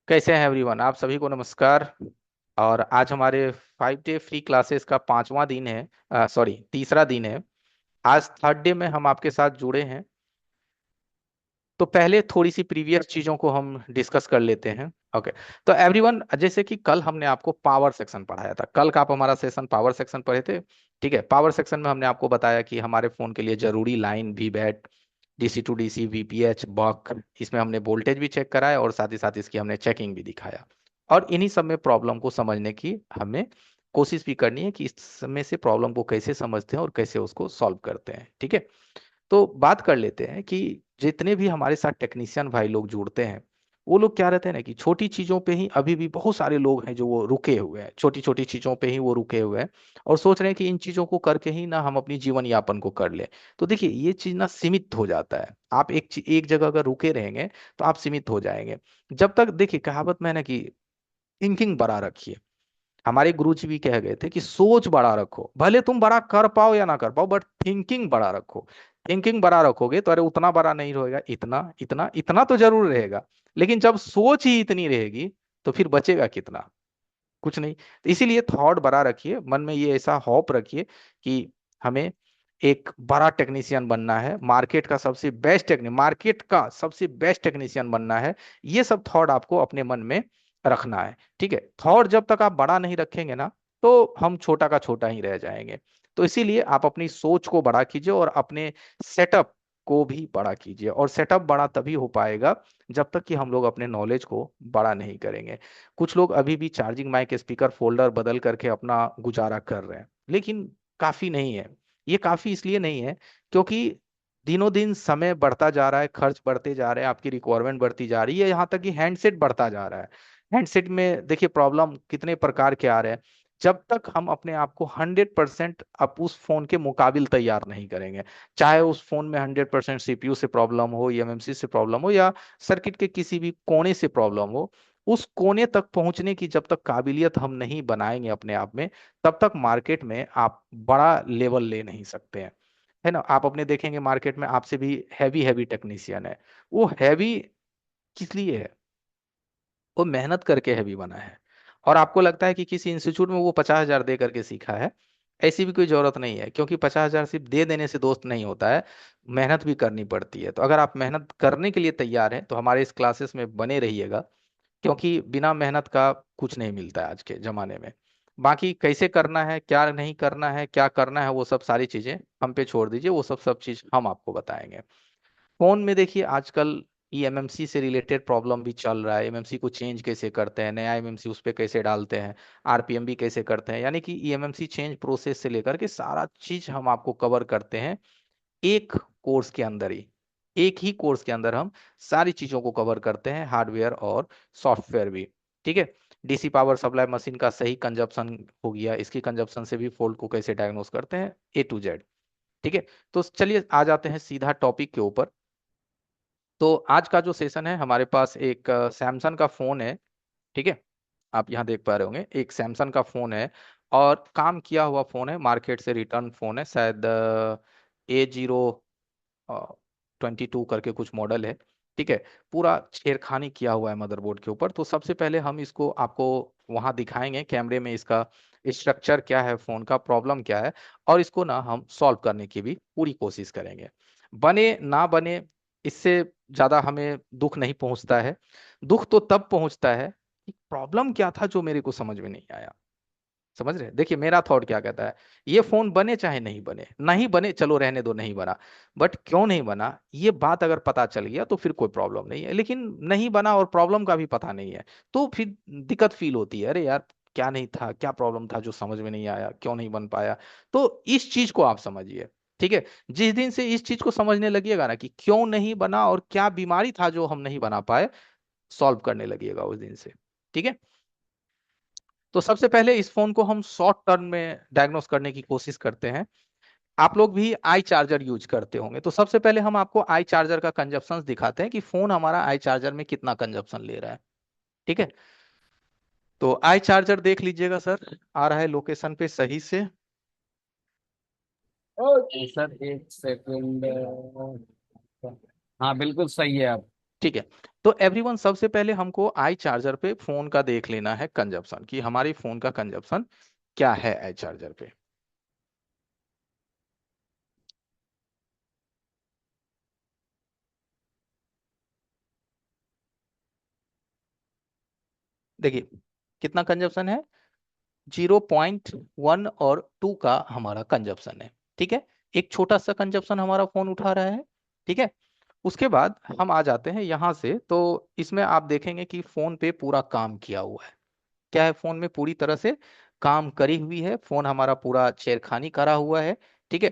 कैसे हैं एवरीवन। आप सभी को नमस्कार। और आज हमारे 5 डे फ्री क्लासेस का पांचवा दिन है, सॉरी तीसरा दिन है। आज थर्ड डे में हम आपके साथ जुड़े हैं। तो पहले थोड़ी सी प्रीवियस चीजों को हम डिस्कस कर लेते हैं। ओके। तो एवरीवन, जैसे कि कल हमने आपको पावर सेक्शन पढ़ाया था। कल का आप हमारा सेशन पावर सेक्शन पढ़े थे। ठीक है। पावर सेक्शन में हमने आपको बताया कि हमारे फोन के लिए जरूरी line V bat, DC to DC, VPH, buck, इसमें हमने वोल्टेज भी चेक कराया और साथ ही साथ इसकी हमने चेकिंग भी दिखाया। और इन्हीं सब में प्रॉब्लम को समझने की हमें कोशिश भी करनी है कि इसमें से प्रॉब्लम को कैसे समझते हैं और कैसे उसको सॉल्व करते हैं। ठीक है। तो बात कर लेते हैं कि जितने भी हमारे साथ टेक्नीशियन भाई लोग जुड़ते हैं, वो लोग क्या रहते हैं ना कि छोटी चीजों पे ही अभी भी बहुत सारे लोग हैं जो वो रुके हुए हैं, छोटी छोटी चीजों पे ही वो रुके हुए हैं और सोच रहे हैं कि इन चीजों को करके ही ना हम अपनी जीवन यापन को कर लें। तो देखिए, ये चीज ना सीमित हो जाता है। आप एक जगह अगर रुके रहेंगे तो आप सीमित हो जाएंगे। जब तक देखिए, कहावत में है ना कि थिंकिंग बड़ा रखिए। हमारे गुरु जी भी कह गए थे कि सोच बड़ा रखो, भले तुम बड़ा कर पाओ या ना कर पाओ, बट थिंकिंग बड़ा रखो। थिंकिंग बड़ा रखोगे तो अरे उतना बड़ा नहीं रहेगा, इतना इतना इतना तो जरूर रहेगा। लेकिन जब सोच ही इतनी रहेगी तो फिर बचेगा कितना? कुछ नहीं। तो इसीलिए थॉट बड़ा रखिए, मन में ये ऐसा होप रखिए कि हमें एक बड़ा टेक्नीशियन बनना है, मार्केट का सबसे बेस्ट टेक्नीशियन बनना है। ये सब थॉट आपको अपने मन में रखना है। ठीक है। थॉट जब तक आप बड़ा नहीं रखेंगे ना, तो हम छोटा का छोटा ही रह जाएंगे। तो इसीलिए आप अपनी सोच को बड़ा कीजिए और अपने सेटअप को भी बड़ा कीजिए। और सेटअप बड़ा तभी हो पाएगा जब तक कि हम लोग अपने नॉलेज को बड़ा नहीं करेंगे। कुछ लोग अभी भी चार्जिंग माइक, स्पीकर, फोल्डर बदल करके अपना गुजारा कर रहे हैं, लेकिन काफी नहीं है। ये काफी इसलिए नहीं है क्योंकि दिनों दिन समय बढ़ता जा रहा है, खर्च बढ़ते जा रहे हैं, आपकी रिक्वायरमेंट बढ़ती जा रही है, यहाँ तक कि हैंडसेट बढ़ता जा रहा है। हैंडसेट में देखिए प्रॉब्लम कितने प्रकार के आ रहे हैं। जब तक हम अपने आप को 100% आप उस फोन के मुकाबिल तैयार नहीं करेंगे, चाहे उस फोन में 100% सीपीयू से प्रॉब्लम हो, ईएमएमसी से प्रॉब्लम हो, या सर्किट के किसी भी कोने से प्रॉब्लम हो, उस कोने तक पहुंचने की जब तक काबिलियत हम नहीं बनाएंगे अपने आप में, तब तक मार्केट में आप बड़ा लेवल ले नहीं सकते हैं। है ना। आप अपने देखेंगे मार्केट में आपसे भी हैवी हैवी टेक्नीशियन है। वो हैवी किस लिए है? वो मेहनत करके हैवी बना है। और आपको लगता है कि किसी इंस्टीट्यूट में वो 50,000 दे करके सीखा है। ऐसी भी कोई जरूरत नहीं है, क्योंकि 50,000 सिर्फ दे देने से दोस्त नहीं होता है। मेहनत भी करनी पड़ती है। तो अगर आप मेहनत करने के लिए तैयार हैं तो हमारे इस क्लासेस में बने रहिएगा, क्योंकि बिना मेहनत का कुछ नहीं मिलता है आज के जमाने में। बाकी कैसे करना है, क्या नहीं करना है, क्या करना है, वो सब सारी चीजें हम पे छोड़ दीजिए। वो सब सब चीज हम आपको बताएंगे। फोन में देखिए आजकल ईएमएमसी से रिलेटेड प्रॉब्लम भी चल रहा है। एमएमसी को चेंज कैसे करते हैं, नया एमएमसी उस पर कैसे डालते हैं, आरपीएम भी कैसे करते हैं, यानी कि ईएमएमसी चेंज प्रोसेस से लेकर के सारा चीज हम आपको कवर करते हैं एक कोर्स के अंदर ही। एक ही कोर्स के अंदर हम सारी चीजों को कवर करते हैं, हार्डवेयर और सॉफ्टवेयर भी। ठीक है। डीसी पावर सप्लाई मशीन का सही कंजप्शन हो गया, इसकी कंजप्शन से भी फॉल्ट को कैसे डायग्नोस करते हैं, A to Z। ठीक है। तो चलिए आ जाते हैं सीधा टॉपिक के ऊपर। तो आज का जो सेशन है, हमारे पास एक सैमसंग का फोन है। ठीक है। आप यहाँ देख पा रहे होंगे, एक सैमसंग का फोन है और काम किया हुआ फोन है, मार्केट से रिटर्न फोन है, शायद A022 करके कुछ मॉडल है। ठीक है। पूरा छेड़खानी किया हुआ है मदरबोर्ड के ऊपर। तो सबसे पहले हम इसको आपको वहां दिखाएंगे कैमरे में, इसका स्ट्रक्चर क्या है, फोन का प्रॉब्लम क्या है, और इसको ना हम सॉल्व करने की भी पूरी कोशिश करेंगे। बने ना बने, इससे ज्यादा हमें दुख नहीं पहुंचता है। दुख तो तब पहुंचता है कि प्रॉब्लम क्या था जो मेरे को समझ में नहीं आया। समझ रहे हैं? देखिए मेरा थॉट क्या कहता है, ये फोन बने चाहे नहीं बने, नहीं बने चलो रहने दो, नहीं बना, बट क्यों नहीं बना ये बात अगर पता चल गया तो फिर कोई प्रॉब्लम नहीं है। लेकिन नहीं बना और प्रॉब्लम का भी पता नहीं है, तो फिर दिक्कत फील होती है, अरे यार क्या नहीं था, क्या प्रॉब्लम था जो समझ में नहीं आया, क्यों नहीं बन पाया। तो इस चीज को आप समझिए। ठीक है। जिस दिन से इस चीज को समझने लगिएगा ना कि क्यों नहीं बना और क्या बीमारी था जो हम नहीं बना पाए, सॉल्व करने लगिएगा उस दिन से। ठीक है। तो सबसे पहले इस फोन को हम शॉर्ट टर्म में डायग्नोस करने की कोशिश करते हैं। आप लोग भी आई चार्जर यूज करते होंगे, तो सबसे पहले हम आपको आई चार्जर का कंजप्शन दिखाते हैं कि फोन हमारा आई चार्जर में कितना कंजप्शन ले रहा है। ठीक है। तो आई चार्जर देख लीजिएगा सर, आ रहा है लोकेशन पे सही से। ओके सर, एक सेकंड। हाँ, बिल्कुल सही है आप। ठीक है। तो एवरीवन, सबसे पहले हमको आई चार्जर पे फोन का देख लेना है कंजप्शन, कि हमारी फोन का कंजप्शन क्या है आई चार्जर पे। देखिए कितना कंजप्शन है, 0.1 और 2 का हमारा कंजप्शन है। ठीक है, एक छोटा सा कंजप्शन हमारा फोन उठा रहा है। ठीक है, उसके बाद हम आ जाते हैं यहाँ से, तो इसमें आप देखेंगे कि फोन पे पूरा काम किया हुआ है। क्या है, फोन में पूरी तरह से काम करी हुई है, फोन हमारा पूरा छेड़खानी करा हुआ है। ठीक है,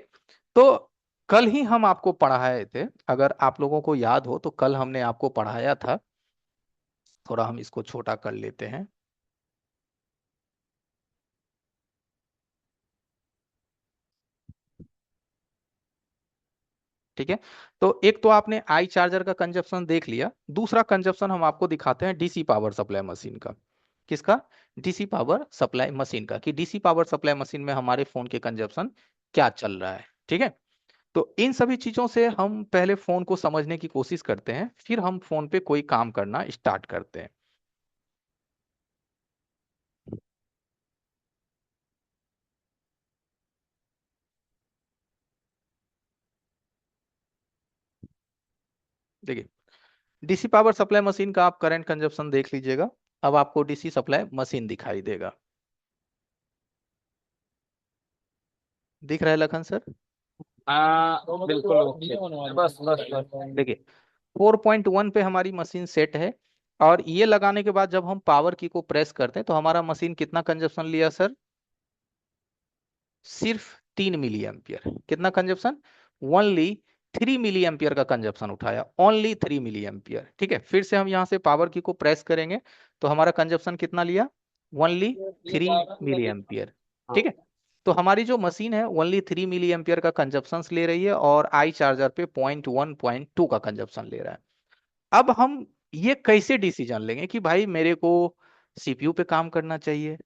तो कल ही हम आपको पढ़ाए थे, अगर आप लोगों को याद हो तो कल हमने आपको पढ़ाया था। थोड़ा हम इसको छोटा कर लेते हैं। ठीक है, तो एक तो आपने आई चार्जर का कंजप्शन देख लिया, दूसरा कंजप्शन हम आपको दिखाते हैं डीसी पावर सप्लाई मशीन का। किसका? डीसी पावर सप्लाई मशीन का, कि डीसी पावर सप्लाई मशीन में हमारे फोन के कंजप्शन क्या चल रहा है। ठीक है, तो इन सभी चीजों से हम पहले फोन को समझने की कोशिश करते हैं, फिर हम फोन पे कोई काम करना स्टार्ट करते हैं। देखिए, डीसी पावर सप्लाई मशीन का आप करंट कंजप्शन देख लीजिएगा। अब आपको डीसी सप्लाई मशीन दिखाई देगा, दिख रहा है लखन सर? बिल्कुल ओके। बस बस बस। देखिए 4.1 पे हमारी मशीन सेट है, और ये लगाने के बाद जब हम पावर की को प्रेस करते हैं तो हमारा मशीन कितना कंजप्शन लिया सर? सिर्फ 3 मिली एम्पियर। कितना कंजप्शन? ओनली 3 मिली एम्पियर का कंजप्शन उठाया, ओनली 3 मिली एम्पियर। ठीक है, फिर से हम यहाँ से पावर की को प्रेस करेंगे तो हमारा कंजप्शन कितना लिया? Only 3 milliampere. ठीक है, तो हमारी जो मशीन है ओनली 3 मिली एम्पियर का कंजप्शन ले रही है, और आई चार्जर पे 0.1 0.2 का कंजप्शन ले रहा है। अब हम ये कैसे डिसीजन लेंगे कि भाई मेरे को सीपीयू पे काम करना चाहिए,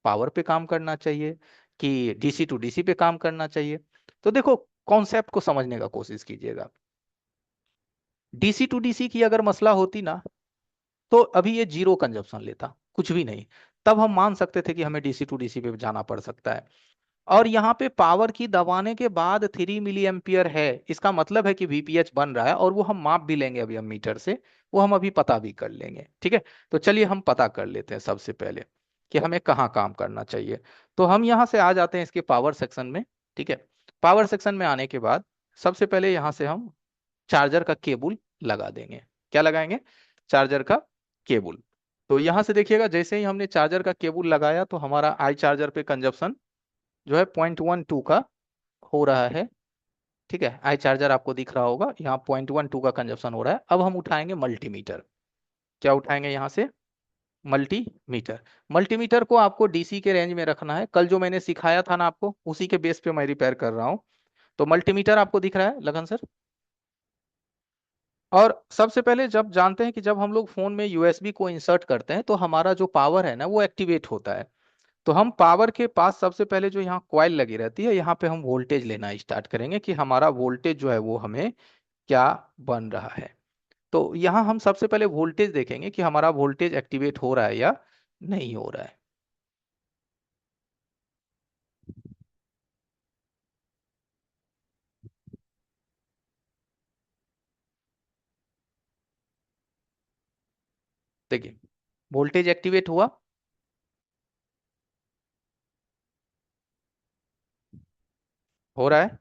पावर पे काम करना चाहिए, कि डीसी टू डीसी पे काम करना चाहिए? तो देखो, कॉन्सेप्ट को समझने का कोशिश कीजिएगा। डीसी टू डीसी की अगर मसला होती ना, तो अभी ये जीरो कंजप्शन लेता, कुछ भी नहीं। तब हम मान सकते थे कि हमें डीसी टू डीसी पे जाना पड़ सकता है। और यहाँ पे पावर की दबाने के बाद 3 मिली एम्पियर है, इसका मतलब है कि वीपीएच बन रहा है, और वो हम माप भी लेंगे अभी हम मीटर से, वो हम अभी पता भी कर लेंगे। ठीक है, तो चलिए हम पता कर लेते हैं सबसे पहले कि हमें कहाँ काम करना चाहिए। तो हम यहाँ से आ जाते हैं इसके पावर सेक्शन में। ठीक है, पावर सेक्शन में आने के बाद सबसे पहले यहाँ से हम चार्जर का केबल लगा देंगे। क्या लगाएंगे? चार्जर का केबल। तो यहाँ से देखिएगा, जैसे ही हमने चार्जर का केबल लगाया तो हमारा आई चार्जर पे कंजप्शन जो है 0.12 का हो रहा है। ठीक है, आई चार्जर आपको दिख रहा होगा, यहाँ 0.12 का कंजप्शन हो रहा है। अब हम उठाएंगे मल्टीमीटर। क्या उठाएंगे यहाँ से? मल्टीमीटर। मल्टीमीटर को आपको डीसी के रेंज में रखना है, कल जो मैंने सिखाया था ना आपको, उसी के बेस पे मैं रिपेयर कर रहा हूँ। तो मल्टीमीटर आपको दिख रहा है लगन सर? और सबसे पहले जब जानते हैं कि जब हम लोग फोन में यूएसबी को इंसर्ट करते हैं तो हमारा जो पावर है ना वो एक्टिवेट होता है। तो हम पावर के पास सबसे पहले जो यहाँ कॉइल लगी रहती है, यहाँ पे हम वोल्टेज लेना स्टार्ट करेंगे कि हमारा वोल्टेज जो है वो हमें क्या बन रहा है। तो यहाँ हम सबसे पहले वोल्टेज देखेंगे कि हमारा वोल्टेज एक्टिवेट हो रहा है या नहीं हो रहा है। देखिए वोल्टेज एक्टिवेट हुआ, हो रहा है।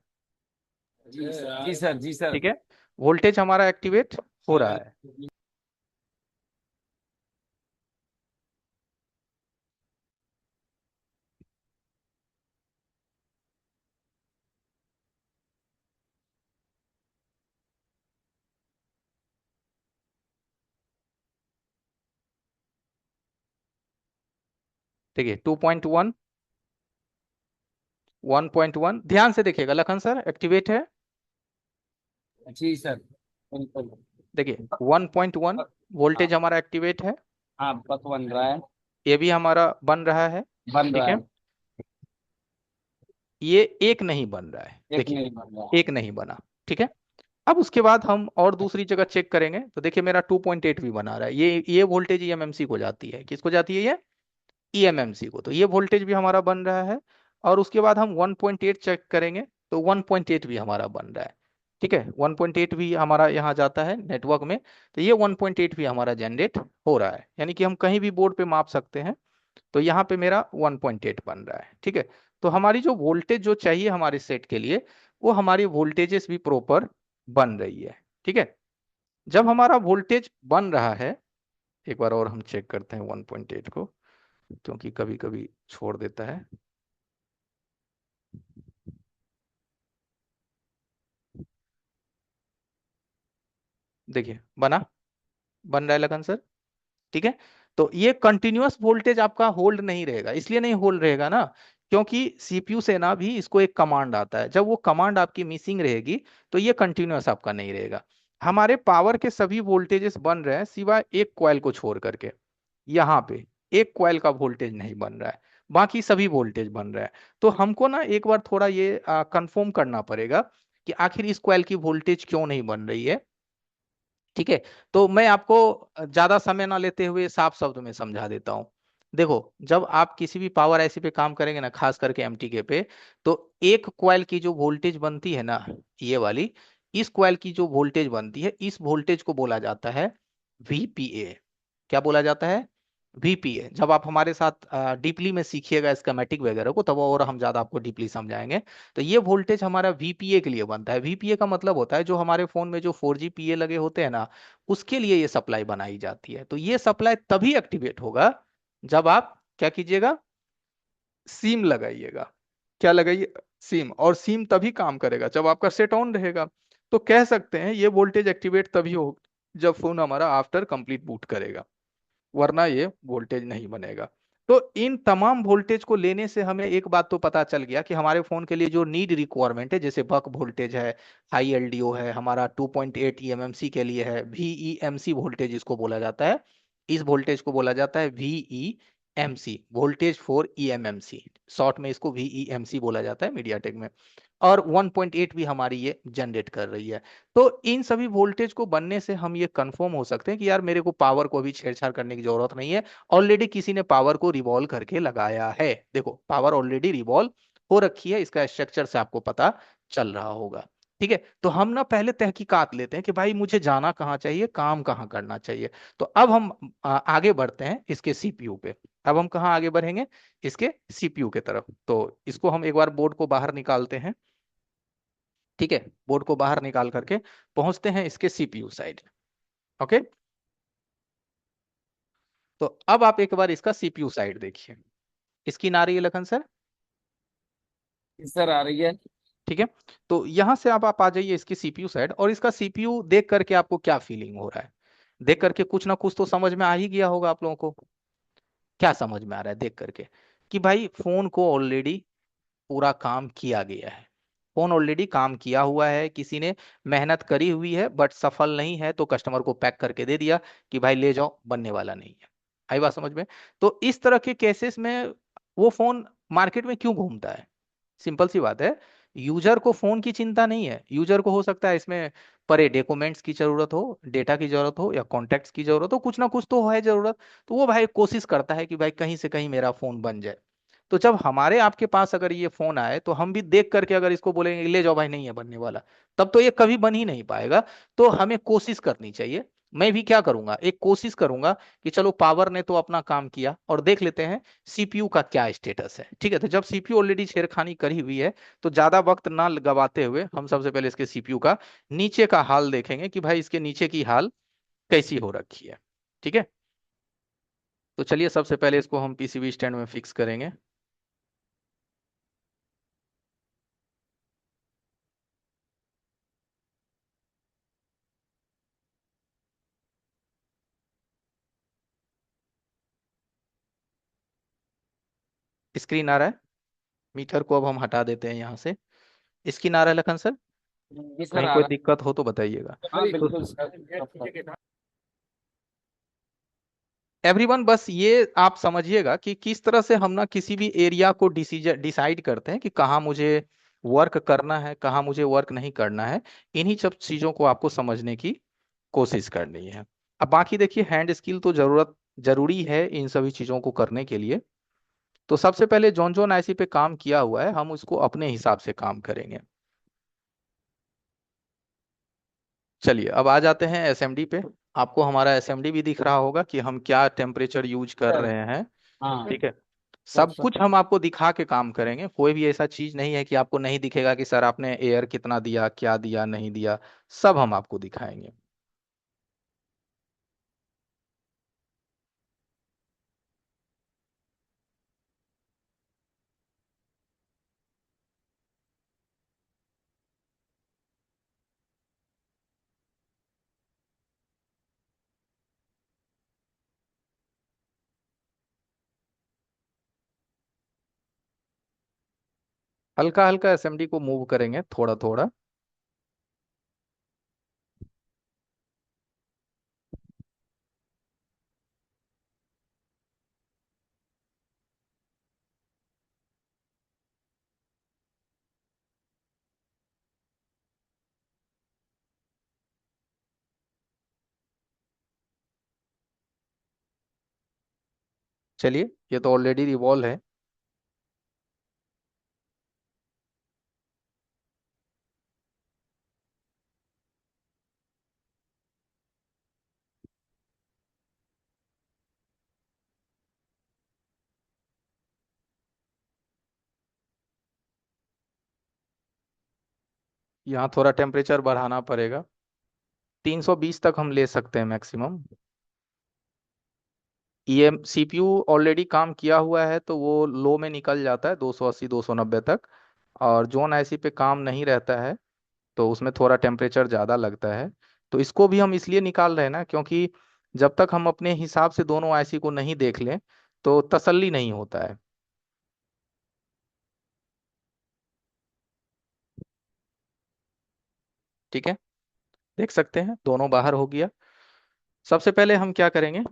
जी सर जी सर। ठीक है, वोल्टेज हमारा एक्टिवेट हो रहा है। देखिए 2.1, 1.1, ध्यान से देखिएगा लखन सर, एक्टिवेट है। जी सर बिल्कुल। देखिए 1.1 वोल्टेज हाँ हमारा एक्टिवेट है। हाँ, पक बन रहा है। ये भी हमारा बन रहा है। बन ठीक रहा है, है। ये एक नहीं बन रहा है, एक देखिए नहीं बन रहा। एक नहीं बना। ठीक है, अब उसके बाद हम और दूसरी जगह चेक करेंगे तो देखिए मेरा 2.8 भी बना रहा है, ये वोल्टेज ईएमएमसी को जाती है, किसको जाती है ये, ईएमएमसी को, तो ये वोल्टेज भी हमारा बन रहा है। और उसके बाद हम 1.8 चेक करेंगे तो 1.8 भी हमारा बन रहा है। ठीक है, 1.8 भी हमारा यहाँ जाता है नेटवर्क में, तो ये 1.8 भी हमारा जनरेट हो रहा है, यानी कि हम कहीं भी बोर्ड पे माप सकते हैं। तो यहाँ पे मेरा 1.8 बन रहा है। ठीक है, तो हमारी जो वोल्टेज जो चाहिए हमारे सेट के लिए, वो हमारी वोल्टेजेस भी प्रॉपर बन रही है। ठीक है, जब हमारा वोल्टेज बन रहा है, एक बार और हम चेक करते हैं 1.8 को, क्योंकि कभी कभी छोड़ देता है। देखिए बना, बन रहा है लगन सर। ठीक है, तो ये कंटिन्यूअस वोल्टेज आपका होल्ड नहीं रहेगा, इसलिए नहीं होल्ड रहेगा ना, क्योंकि सीपीयू से ना भी इसको एक कमांड आता है, जब वो कमांड आपकी मिसिंग रहेगी तो ये कंटिन्यूअस आपका नहीं रहेगा। हमारे पावर के सभी वोल्टेजेस बन रहे हैं सिवाय एक कॉइल को छोड़ करके, यहाँ पे एक कॉइल का वोल्टेज नहीं बन रहा है, बाकी सभी वोल्टेज बन रहा है। तो हमको ना एक बार थोड़ा ये कंफर्म करना पड़ेगा कि आखिर इस कॉइल की वोल्टेज क्यों नहीं बन रही है। ठीक है, तो मैं आपको ज्यादा समय ना लेते हुए साफ शब्द में समझा देता हूँ। देखो, जब आप किसी भी पावर आईसी पे काम करेंगे ना, खास करके एमटीके पे, तो एक कॉइल की जो वोल्टेज बनती है ना, ये वाली, इस कॉइल की जो वोल्टेज बनती है, इस वोल्टेज को बोला जाता है वीपीए। क्या बोला जाता है, वीपीए। जब आप हमारे साथ डीपली में सीखिएगा स्कीमेटिक वगैरह को, तब और हम ज्यादा आपको डीपली समझाएंगे। तो ये वोल्टेज हमारा वीपीए के लिए बनता है। वीपीए का मतलब होता है जो हमारे फोन में जो 4G पीए लगे होते हैं ना, उसके लिए ये सप्लाई बनाई जाती है। तो ये सप्लाई तभी एक्टिवेट होगा जब आप क्या कीजिएगा, सीम लगाइएगा। क्या लगाइए, सीम। और सीम तभी काम करेगा जब आपका सेट ऑन रहेगा। तो कह सकते हैं ये वोल्टेज एक्टिवेट तभी हो जब फोन हमारा आफ्टर कंप्लीट बूट करेगा, वरना ये वोल्टेज नहीं बनेगा। तो इन तमाम वोल्टेज को लेने से हमें एक बात तो पता चल गया कि हमारे फोन के लिए जो नीड रिक्वायरमेंट है, जैसे बक वोल्टेज है, हाई एलडीओ है, हमारा 2.8 ईएमएमसी के लिए है, वीईएमसी वोल्टेज इसको बोला जाता है, इस वोल्टेज को बोला जाता है वीईएमसी, वोल्टेज फॉर ईएमएमसी, शॉर्ट में इसको वीईएमसी बोला जाता है मीडियाटेक में। और 1.8 भी हमारी ये जनरेट कर रही है। तो इन सभी वोल्टेज को बनने से हम ये कंफर्म हो सकते हैं कि यार मेरे को पावर को भी छेड़छाड़ करने की जरूरत नहीं है, ऑलरेडी किसी ने पावर को रिवॉल्व करके लगाया है। देखो पावर ऑलरेडी रिवॉल्व हो रखी है, इसका स्ट्रक्चर से आपको पता चल रहा होगा। ठीक है, तो हम ना पहले तहकीकात लेते हैं कि भाई मुझे जाना कहाँ चाहिए, काम कहाँ करना चाहिए। तो अब हम आगे बढ़ते हैं इसके सीपीयू पे। अब हम कहाँ आगे बढ़ेंगे, इसके सीपीयू के तरफ। तो इसको हम एक बार बोर्ड को बाहर निकालते हैं। ठीक है, बोर्ड को बाहर निकाल करके पहुंचते हैं इसके सीपीयू साइड। ओके, तो अब आप एक बार इसका सीपीयू साइड देखिए, इसकी ना रही है लखन सर। सर आ रही है। ठीक है, तो यहां से आप आ जाइए इसकी सीपीयू साइड, और इसका सीपीयू देख करके आपको क्या फीलिंग हो रहा है। देख करके कुछ ना कुछ तो समझ में आ ही गया होगा आप लोगों को। क्या समझ में आ रहा है देख करके, कि भाई फोन को ऑलरेडी पूरा काम किया गया है, फोन ऑलरेडी काम किया हुआ है, किसी ने मेहनत करी हुई है, बट सफल नहीं है तो कस्टमर को पैक करके दे दिया कि भाई ले जाओ, बनने वाला नहीं है। आई बात समझ में। तो इस तरह के केसेस में वो फोन मार्केट में क्यों घूमता है, सिंपल सी बात है, यूजर को फोन की चिंता नहीं है। यूजर को हो सकता है इसमें परे डॉक्यूमेंट्स की जरूरत हो, डेटा की जरूरत हो, या कॉन्टैक्ट्स की जरूरत हो, कुछ ना कुछ तो है जरूरत। तो वो भाई कोशिश करता है कि भाई कहीं से कहीं मेरा फोन बन जाए। तो जब हमारे आपके पास अगर ये फोन आए, तो हम भी देख करके अगर इसको बोलेंगे ले जाओ भाई नहीं है बनने वाला, तब तो ये कभी बन ही नहीं पाएगा। तो हमें कोशिश करनी चाहिए। मैं भी क्या करूंगा, एक कोशिश करूंगा कि चलो पावर ने तो अपना काम किया, और देख लेते हैं सीपीयू का क्या स्टेटस है। ठीक है, तो जब सीपीयू ऑलरेडी छेड़खानी करी हुई है, तो ज्यादा वक्त ना गवाते हुए हम सबसे पहले इसके सीपीयू का नीचे का हाल देखेंगे कि भाई इसके नीचे की हाल कैसी हो रखी है। ठीक है, तो चलिए सबसे पहले इसको हम पीसीबी स्टैंड में फिक्स करेंगे। स्क्रीन आ रहा है, मीटर को अब हम हटा देते हैं यहाँ से। स्क्रीन आ रहा है लखन सर, जी सर कहीं आ कोई रहा दिक्कत हो तो बताइएगा। है। हाँ तो बिल्कुल सर। एवरीवन बस ये आप समझिएगा कि किस तरह से हम ना किसी भी एरिया को डिसाइड करते हैं कि कहाँ मुझे वर्क करना है, कहाँ मुझे वर्क नहीं करना है। इन्हीं सब चीजों को आपको समझने की कोशिश करनी है। अब बाकी देखिए, हैंड स्किल तो जरूरी है इन सभी चीजों को करने के लिए। तो सबसे पहले जॉन जॉन आईसी पे काम किया हुआ है, हम उसको अपने हिसाब से काम करेंगे। चलिए अब आ जाते हैं एसएमडी पे। आपको हमारा एसएमडी भी दिख रहा होगा कि हम क्या टेम्परेचर यूज कर सर। रहे हैं। हाँ। ठीक है। सर सब सर। कुछ हम आपको दिखा के काम करेंगे, कोई भी ऐसा चीज नहीं है कि आपको नहीं दिखेगा कि सर आपने एयर कितना दिया, क्या दिया, नहीं दिया। सब हम आपको दिखाएंगे। हल्का हल्का एसएमडी को मूव करेंगे थोड़ा थोड़ा। चलिए, ये तो ऑलरेडी रिवॉल्व है। यहाँ थोड़ा टेम्परेचर बढ़ाना पड़ेगा। 320 तक हम ले सकते हैं मैक्सिमम। ये सीपीयू ऑलरेडी काम किया हुआ है तो वो लो में निकल जाता है 280 290 तक। और जोन आईसी पे काम नहीं रहता है तो उसमें थोड़ा टेम्परेचर ज़्यादा लगता है। तो इसको भी हम इसलिए निकाल रहे हैं ना, क्योंकि जब तक हम अपने हिसाब से दोनों आईसी को नहीं देख लें तो तसल्ली नहीं होता है। ठीक है। देख सकते हैं दोनों बाहर हो गया। सबसे पहले हम क्या करेंगे,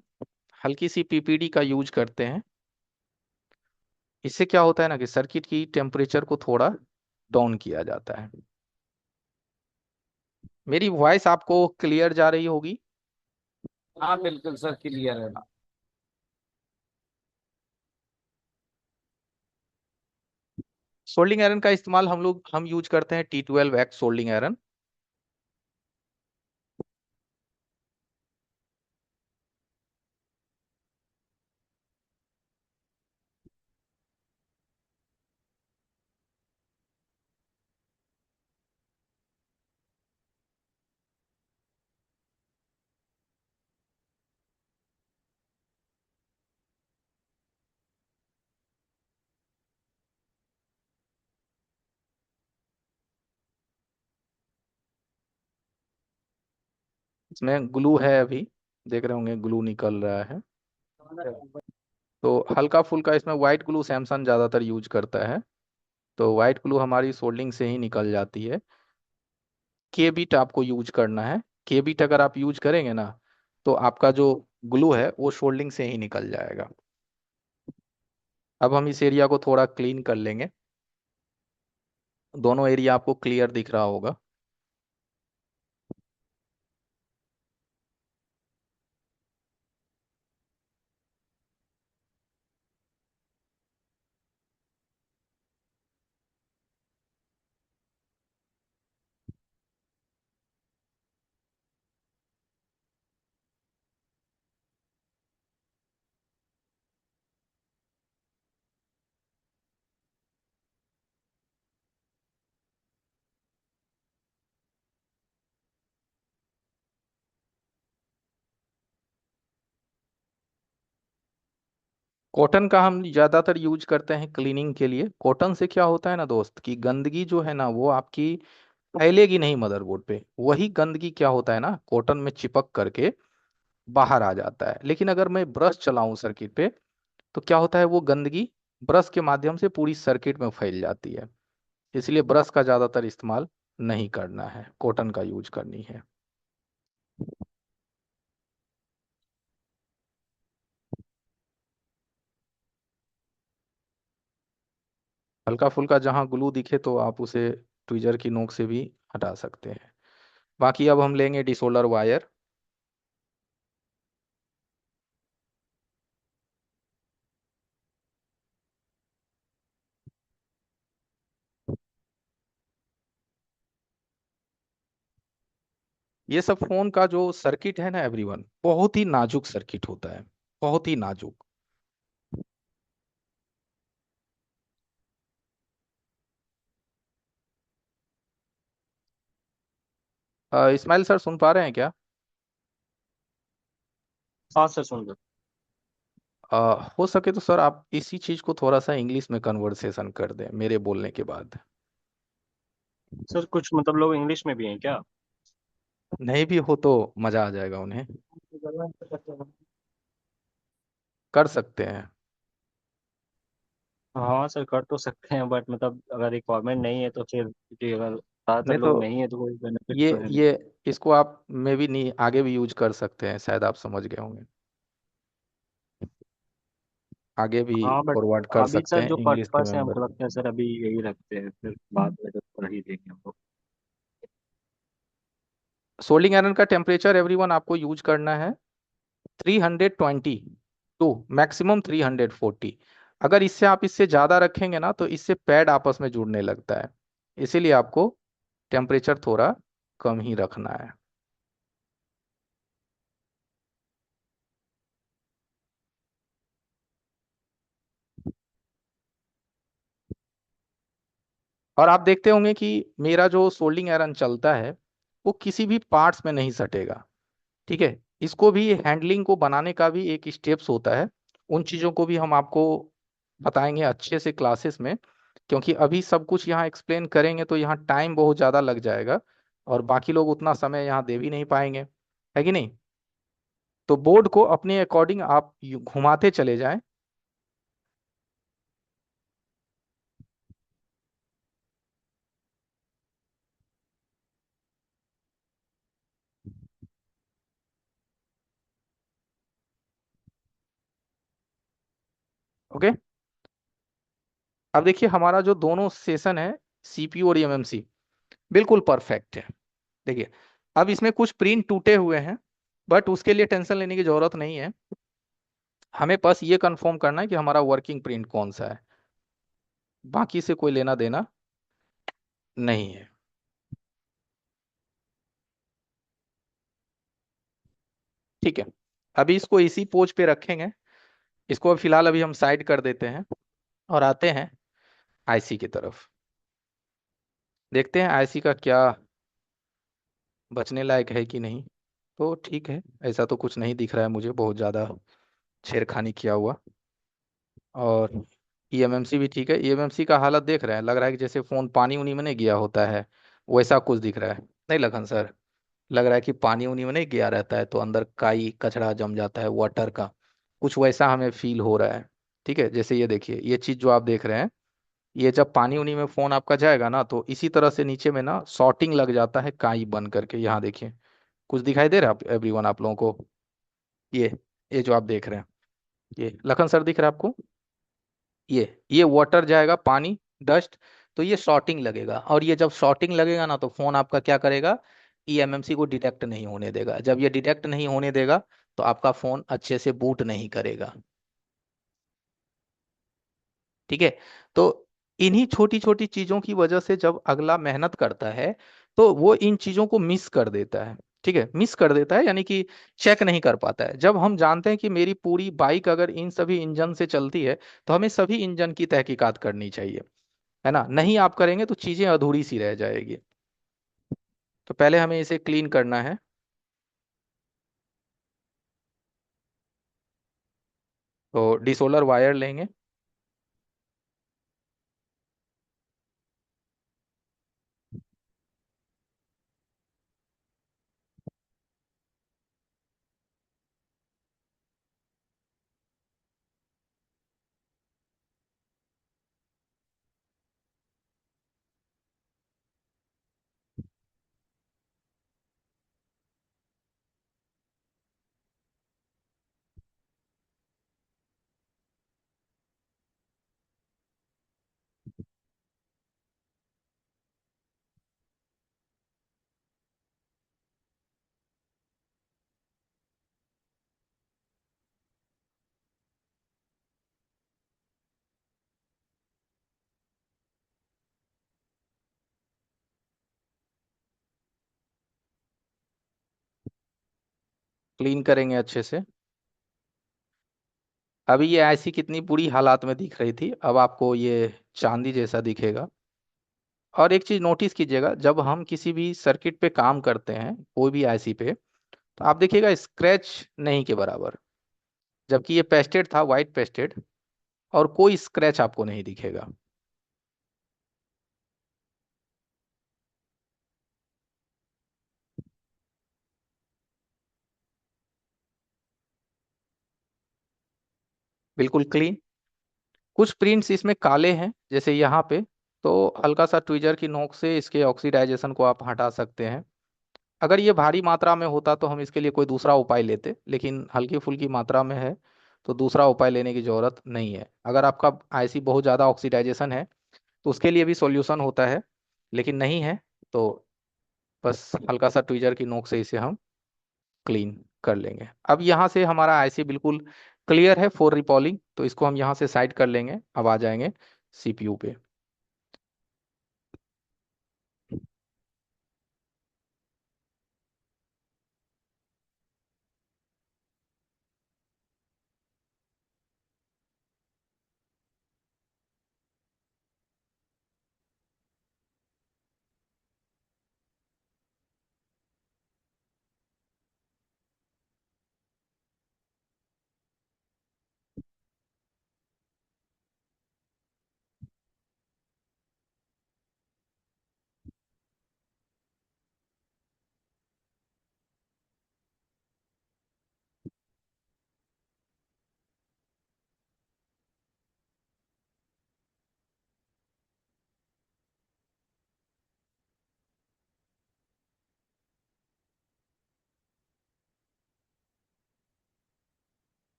हल्की सी पीपीडी का यूज करते हैं। इससे क्या होता है ना कि सर्किट की टेम्परेचर को थोड़ा डाउन किया जाता है। मेरी वॉइस आपको क्लियर जा रही होगी। हाँ बिल्कुल सर, क्लियर है। सोल्डिंग आयरन का इस्तेमाल हम यूज करते हैं T12X सोल्डिंग आयरन। इसमें ग्लू है अभी, देख रहे होंगे ग्लू निकल रहा है। तो हल्का फुल्का इसमें व्हाइट ग्लू सैमसंग ज़्यादातर यूज करता है। तो व्हाइट ग्लू हमारी सोल्डिंग से ही निकल जाती है। के बीट आपको यूज करना है। के बीट अगर आप यूज करेंगे ना तो आपका जो ग्लू है वो सोल्डिंग से ही निकल जाएगा। अब हम इस एरिया को थोड़ा क्लीन कर लेंगे। दोनों एरिया आपको क्लियर दिख रहा होगा। कॉटन का हम ज्यादातर यूज करते हैं क्लीनिंग के लिए। कॉटन से क्या होता है ना दोस्त, कि गंदगी जो है ना वो आपकी फैलेगी नहीं मदरबोर्ड पे। वही गंदगी क्या होता है ना, कॉटन में चिपक करके बाहर आ जाता है। लेकिन अगर मैं ब्रश चलाऊं सर्किट पे तो क्या होता है, वो गंदगी ब्रश के माध्यम से पूरी सर्किट में फैल जाती है। इसलिए ब्रश का ज्यादातर इस्तेमाल नहीं करना है, कॉटन का यूज करनी है। हल्का फुल्का जहाँ ग्लू दिखे तो आप उसे ट्विजर की नोक से भी हटा सकते हैं। बाकी अब हम लेंगे डिसोलर वायर। ये सब फोन का जो सर्किट है ना एवरीवन, बहुत ही नाजुक सर्किट होता है, बहुत ही नाजुक। इस्माइल सर सुन पा रहे हैं क्या? हाँ सर, सुन लो। अ, हो सके तो सर आप इसी चीज को थोड़ा सा इंग्लिश में कन्वर्सेशन कर दें मेरे बोलने के बाद। सर कुछ मतलब लोग इंग्लिश में भी हैं क्या? नहीं भी हो तो मजा आ जाएगा उन्हें। कर सकते हैं। हाँ सर, कर तो सकते हैं, बट मतलब अगर रिक्वायरमेंट नहीं है तो फिर क्योंकि अगर ज़्यादातर नहीं लोग तो नहीं है तो कोई बेनिफिट ये तो है नहीं। ये इसको आप में भी नहीं आगे भी यूज कर सकते हैं, शायद आप समझ गए होंगे। आगे भी हाँ बट फॉरवर्ड कर अभी सकते सर हैं जो इंग्लिश के पर्पस है मेंबर हमको को। लगता है सर अभी यही रखते हैं, फिर बाद में तो कर ही देंगे हम लोग। सोल्डिंग आयरन का टेम्परेचर एवरीवन आपको यूज करना है 320 टू मैक्सिमम 340। अगर इससे आप इससे ज़्यादा रखेंगे ना तो इससे पैड आपस में जुड़ने लगता है। इसीलिए आपको टेम्परेचर थोड़ा कम ही रखना है। और आप देखते होंगे कि मेरा जो सोल्डिंग आयरन चलता है वो किसी भी पार्ट्स में नहीं सटेगा। ठीक है। इसको भी हैंडलिंग को बनाने का भी एक स्टेप्स होता है। उन चीज़ों को भी हम आपको बताएंगे अच्छे से क्लासेस में, क्योंकि अभी सब कुछ यहाँ एक्सप्लेन करेंगे तो यहाँ टाइम बहुत ज़्यादा लग जाएगा और बाकी लोग उतना समय यहाँ दे भी नहीं पाएंगे, है कि नहीं? तो बोर्ड को अपने अकॉर्डिंग आप घुमाते चले जाएं। ओके। अब देखिए हमारा जो दोनों सेशन है, सीपीयू और एमएमसी, बिल्कुल परफेक्ट है। देखिए अब इसमें कुछ प्रिंट टूटे हुए हैं, बट उसके लिए टेंशन लेने की जरूरत नहीं है। हमें बस ये कंफर्म करना है कि हमारा वर्किंग प्रिंट कौन सा है, बाकी से कोई लेना देना नहीं है। ठीक है। अभी इसको इसी पोज पे रखेंगे। इसको फिलहाल अभी हम साइड कर देते हैं और आते हैं आईसी की तरफ। देखते हैं आईसी का क्या बचने लायक है कि नहीं। तो ठीक है, ऐसा तो कुछ नहीं दिख रहा है मुझे बहुत ज़्यादा छेड़खानी किया हुआ। और ईएमएमसी भी ठीक है। ईएमएमसी का हालत देख रहे हैं, लग रहा है कि जैसे फ़ोन पानी उनी में नहीं गया होता है, वैसा कुछ दिख रहा है। नहीं लखन सर, लग रहा है कि पानी उनी में नहीं गया रहता है तो अंदर काई कचरा जम जाता है वाटर का, कुछ वैसा हमें फील हो रहा है। ठीक है, जैसे ये देखिए ये चीज़ जो आप देख रहे हैं, ये जब पानी उनी में फ़ोन आपका जाएगा ना तो इसी तरह से नीचे में ना सॉर्टिंग लग जाता है काई बन करके। यहाँ देखिए कुछ दिखाई दे रहा है एवरीवन आप लोगों को? ये ये जो आप देख रहे हैं, ये लखन सर दिख रहा है आपको? ये वाटर जाएगा, पानी, डस्ट, तो ये शॉर्टिंग लगेगा। और ये जब शॉर्टिंग लगेगा ना तो फोन आपका क्या करेगा, ईएमएमसी को डिटेक्ट नहीं होने देगा। जब ये डिटेक्ट नहीं होने देगा तो आपका फोन अच्छे से बूट नहीं करेगा। ठीक है। तो इन्हीं छोटी छोटी चीजों की वजह से जब अगला मेहनत करता है तो वो इन चीजों को मिस कर देता है। ठीक है, मिस कर देता है यानी कि चेक नहीं कर पाता है। जब हम जानते हैं कि मेरी पूरी बाइक अगर इन सभी इंजन से चलती है तो हमें सभी इंजन की तहकीकात करनी चाहिए, है ना? नहीं आप करेंगे तो चीजें अधूरी सी रह जाएगी। तो पहले हमें इसे क्लीन करना है। तो डिसोलर वायर लेंगे। क्लीन करेंगे अच्छे से। अभी ये ऐसी कितनी बुरी हालात में दिख रही थी, अब आपको ये चांदी जैसा दिखेगा। और एक चीज नोटिस कीजिएगा, जब हम किसी भी सर्किट पे काम करते हैं, कोई भी आईसी पे, तो आप देखिएगा स्क्रैच नहीं के बराबर, जबकि ये पेस्टेड था, वाइट पेस्टेड, और कोई स्क्रैच आपको नहीं दिखेगा। बिल्कुल क्लीन। कुछ प्रिंट्स इसमें काले हैं जैसे यहाँ पे, तो हल्का सा ट्विजर की नोक से इसके ऑक्सीडाइजेशन को आप हटा सकते हैं। अगर ये भारी मात्रा में होता तो हम इसके लिए कोई दूसरा उपाय लेते, लेकिन हल्की फुल्की मात्रा में है तो दूसरा उपाय लेने की जरूरत नहीं है। अगर आपका आईसी बहुत ज़्यादा ऑक्सीडाइजेशन है तो उसके लिए भी सॉल्यूशन होता है, लेकिन नहीं है तो बस हल्का सा ट्विजर की नोक से इसे हम क्लीन कर लेंगे। अब यहाँ से हमारा आईसी बिल्कुल क्लियर है फॉर रिपॉलिंग, तो इसको हम यहाँ से साइड कर लेंगे। अब आ जाएंगे सीपीयू पे।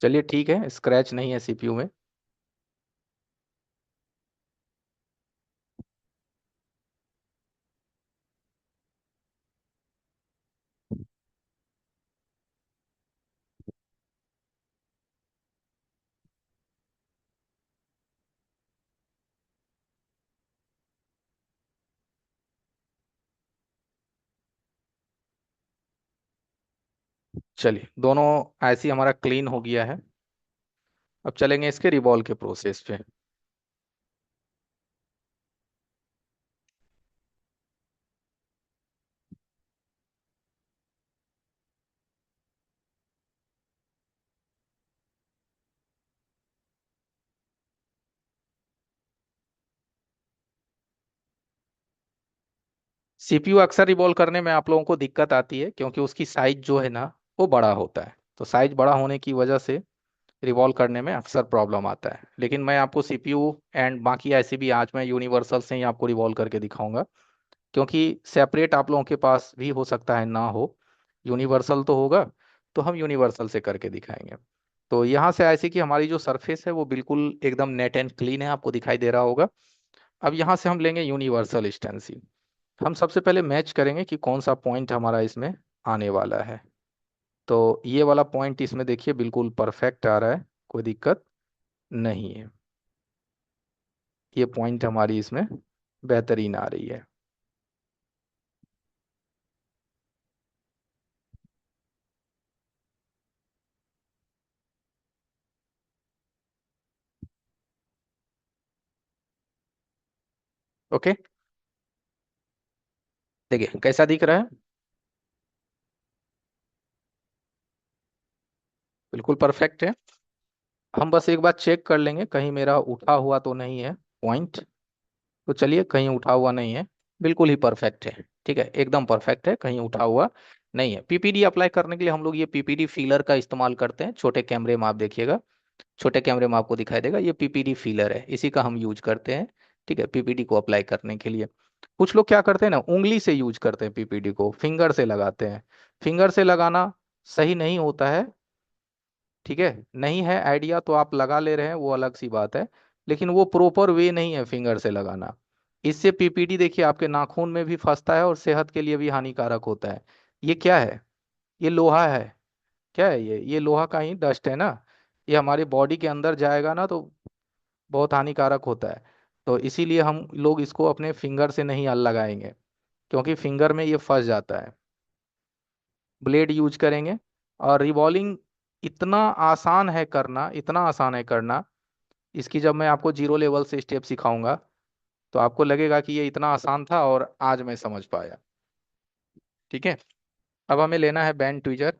चलिए ठीक है, स्क्रैच नहीं है सीपीयू में। चलिए दोनों आईसी हमारा क्लीन हो गया है। अब चलेंगे इसके रिवॉल्व के प्रोसेस पे। सीपीयू अक्सर रिवॉल्व करने में आप लोगों को दिक्कत आती है क्योंकि उसकी साइज जो है ना वो बड़ा होता है, तो साइज बड़ा होने की वजह से रिवॉल्व करने में अक्सर प्रॉब्लम आता है। लेकिन मैं आपको सीपीयू एंड बाकी ऐसे भी आज मैं यूनिवर्सल से ही आपको रिवॉल्व करके दिखाऊंगा, क्योंकि सेपरेट आप लोगों के पास भी हो सकता है ना हो, यूनिवर्सल तो होगा, तो हम यूनिवर्सल से करके दिखाएंगे। तो यहाँ से ऐसे कि हमारी जो सरफेस है वो बिल्कुल एकदम नेट एंड क्लीन है, आपको दिखाई दे रहा होगा। अब यहाँ से हम लेंगे यूनिवर्सल स्टेंसिल। हम सबसे पहले मैच करेंगे कि कौन सा पॉइंट हमारा इसमें आने वाला है। तो ये वाला पॉइंट इसमें देखिए बिल्कुल परफेक्ट आ रहा है, कोई दिक्कत नहीं है। ये पॉइंट हमारी इसमें बेहतरीन आ रही है। ओके, देखिए कैसा दिख रहा है। बिल्कुल परफेक्ट है। हम बस एक बार चेक कर लेंगे कहीं मेरा उठा हुआ तो नहीं है पॉइंट। तो चलिए, कहीं उठा हुआ नहीं है, बिल्कुल ही परफेक्ट है। ठीक है, एकदम परफेक्ट है, कहीं उठा हुआ नहीं है। पीपीडी अप्लाई करने के लिए हम लोग ये पीपीडी फीलर का इस्तेमाल करते हैं। छोटे कैमरे में आप देखिएगा, छोटे कैमरे में आपको दिखाई देगा, ये पीपीडी फीलर है, इसी का हम यूज करते हैं। ठीक है, पीपीडी को अप्लाई करने के लिए कुछ लोग क्या करते हैं ना, उंगली से यूज करते हैं, पीपीडी को फिंगर से लगाते हैं। फिंगर से लगाना सही नहीं होता है। ठीक है, नहीं है आइडिया तो आप लगा ले रहे हैं, वो अलग सी बात है, लेकिन वो प्रॉपर वे नहीं है फिंगर से लगाना। इससे पीपीडी देखिए आपके नाखून में भी फंसता है और सेहत के लिए भी हानिकारक होता है। ये क्या है? ये लोहा है। क्या है ये लोहा का ही डस्ट है ना। ये हमारी बॉडी के अंदर जाएगा ना तो बहुत हानिकारक होता है। तो इसीलिए हम लोग इसको अपने फिंगर से नहीं लगाएंगे, क्योंकि फिंगर में ये फंस जाता है। ब्लेड यूज करेंगे। और रिवॉल्विंग इतना आसान है करना, इतना आसान है करना, इसकी जब मैं आपको जीरो लेवल से स्टेप सिखाऊंगा तो आपको लगेगा कि ये इतना आसान था और आज मैं समझ पाया। ठीक है। अब हमें लेना है बैंड ट्विजर,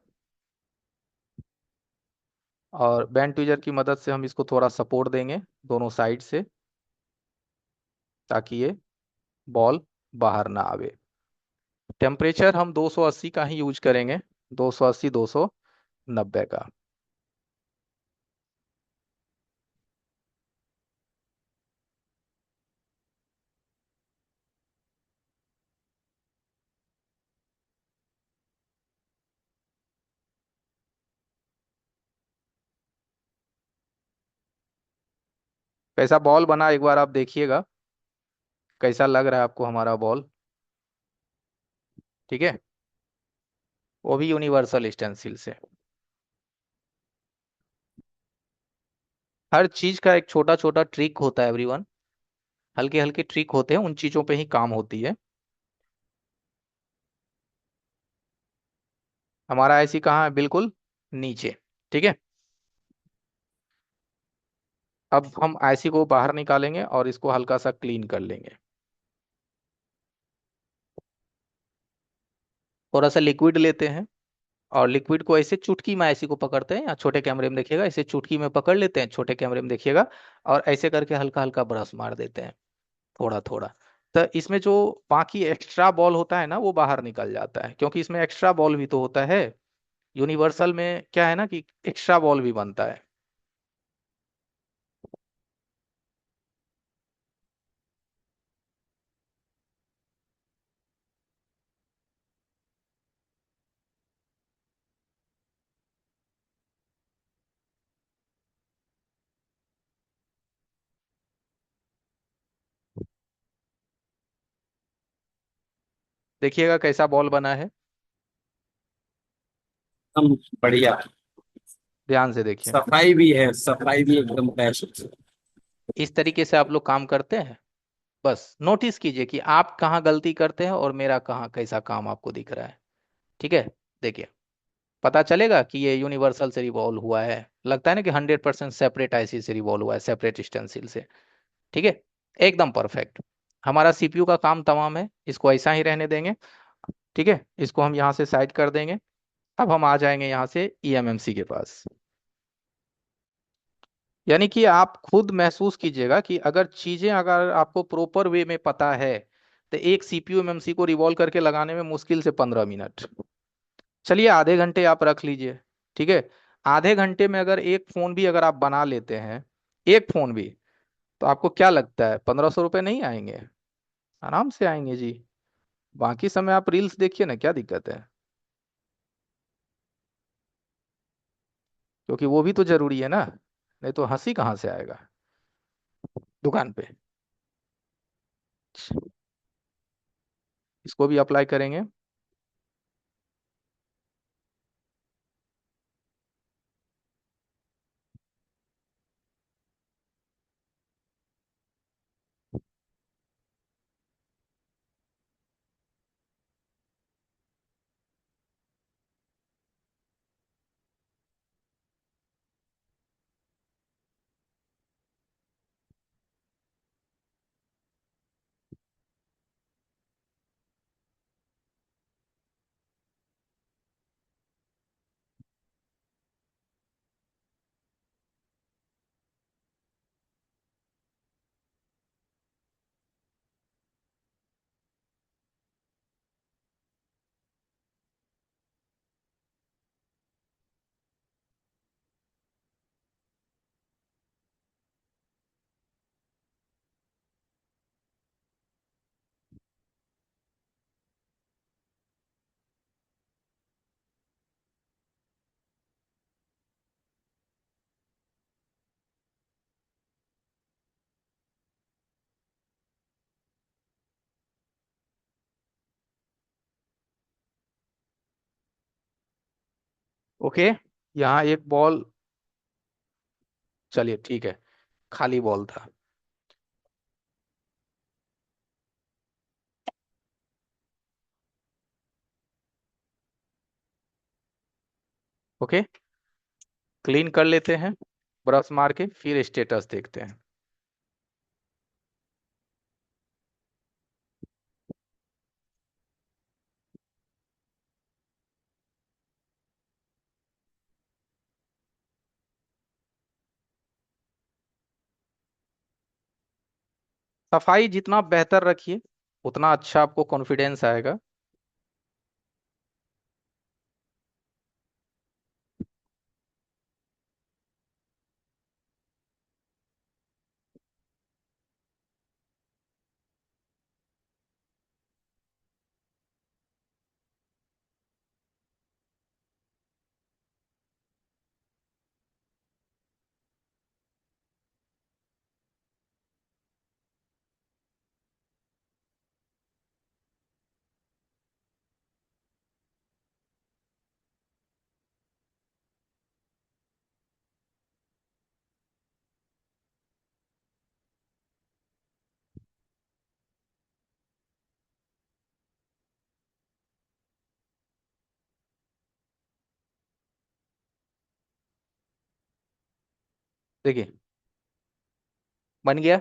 और बैंड ट्विजर की मदद से हम इसको थोड़ा सपोर्ट देंगे दोनों साइड से, ताकि ये बॉल बाहर ना आवे। टेम्परेचर हम 280 का ही यूज करेंगे, 280 290 का। कैसा बॉल बना एक बार आप देखिएगा, कैसा लग रहा है आपको हमारा बॉल। ठीक है। वो भी यूनिवर्सल स्टेंसिल से। हर चीज का एक छोटा छोटा ट्रिक होता है एवरीवन, हल्के हल्के ट्रिक होते हैं, उन चीजों पे ही काम होती है। हमारा ऐसी कहाँ है, बिल्कुल नीचे। ठीक है। अब हम आईसी को बाहर निकालेंगे और इसको हल्का सा क्लीन कर लेंगे। थोड़ा सा लिक्विड लेते हैं, और लिक्विड को ऐसे चुटकी में आईसी को पकड़ते हैं, या छोटे कैमरे में देखिएगा ऐसे चुटकी में पकड़ लेते हैं, छोटे कैमरे में देखिएगा। और ऐसे करके हल्का हल्का ब्रश मार देते हैं, थोड़ा थोड़ा। तो इसमें जो बाकी एक्स्ट्रा बॉल होता है ना वो बाहर निकल जाता है, क्योंकि इसमें एक्स्ट्रा बॉल भी तो होता है। यूनिवर्सल में क्या है ना कि एक्स्ट्रा बॉल भी बनता है। देखिएगा कैसा बॉल बना है, एकदम बढ़िया। ध्यान से देखिए। सफाई भी है, सफाई भी एकदम बेस्ट। इस तरीके से आप लोग काम करते हैं। बस नोटिस कीजिए कि आप कहाँ गलती करते हैं और मेरा कहाँ कैसा काम आपको दिख रहा है। ठीक है। देखिए, पता चलेगा कि ये यूनिवर्सल से रिवॉल्व हुआ है, लगता है ना कि 100% सेपरेट आईसी से रिवॉल्व हुआ है, सेपरेट स्टेंसिल से। ठीक है। एकदम परफेक्ट। हमारा सीपीयू का काम तमाम है, इसको ऐसा ही रहने देंगे। ठीक है, इसको हम यहाँ से साइड कर देंगे। अब हम आ जाएंगे यहाँ से ईएमएमसी के पास। यानी कि आप खुद महसूस कीजिएगा कि अगर चीजें अगर आपको प्रॉपर वे में पता है तो एक सीपीयू एमएमसी को रिवॉल्व करके लगाने में मुश्किल से 15 मिनट। चलिए आधे घंटे आप रख लीजिए। ठीक है। आधे घंटे में अगर एक फोन भी अगर आप बना लेते हैं, एक फोन भी, तो आपको क्या लगता है 1500 रुपये नहीं आएंगे? आराम से आएंगे जी। बाकी समय आप रील्स देखिए ना, क्या दिक्कत है? क्योंकि वो भी तो जरूरी है ना, नहीं तो हंसी कहाँ से आएगा दुकान पे। इसको भी अप्लाई करेंगे। ओके। यहाँ एक बॉल, चलिए ठीक है, खाली बॉल था। ओके, क्लीन कर लेते हैं ब्रश मार के, फिर स्टेटस देखते हैं। सफाई जितना बेहतर रखिए उतना अच्छा आपको कॉन्फिडेंस आएगा। देखिए, बन गया।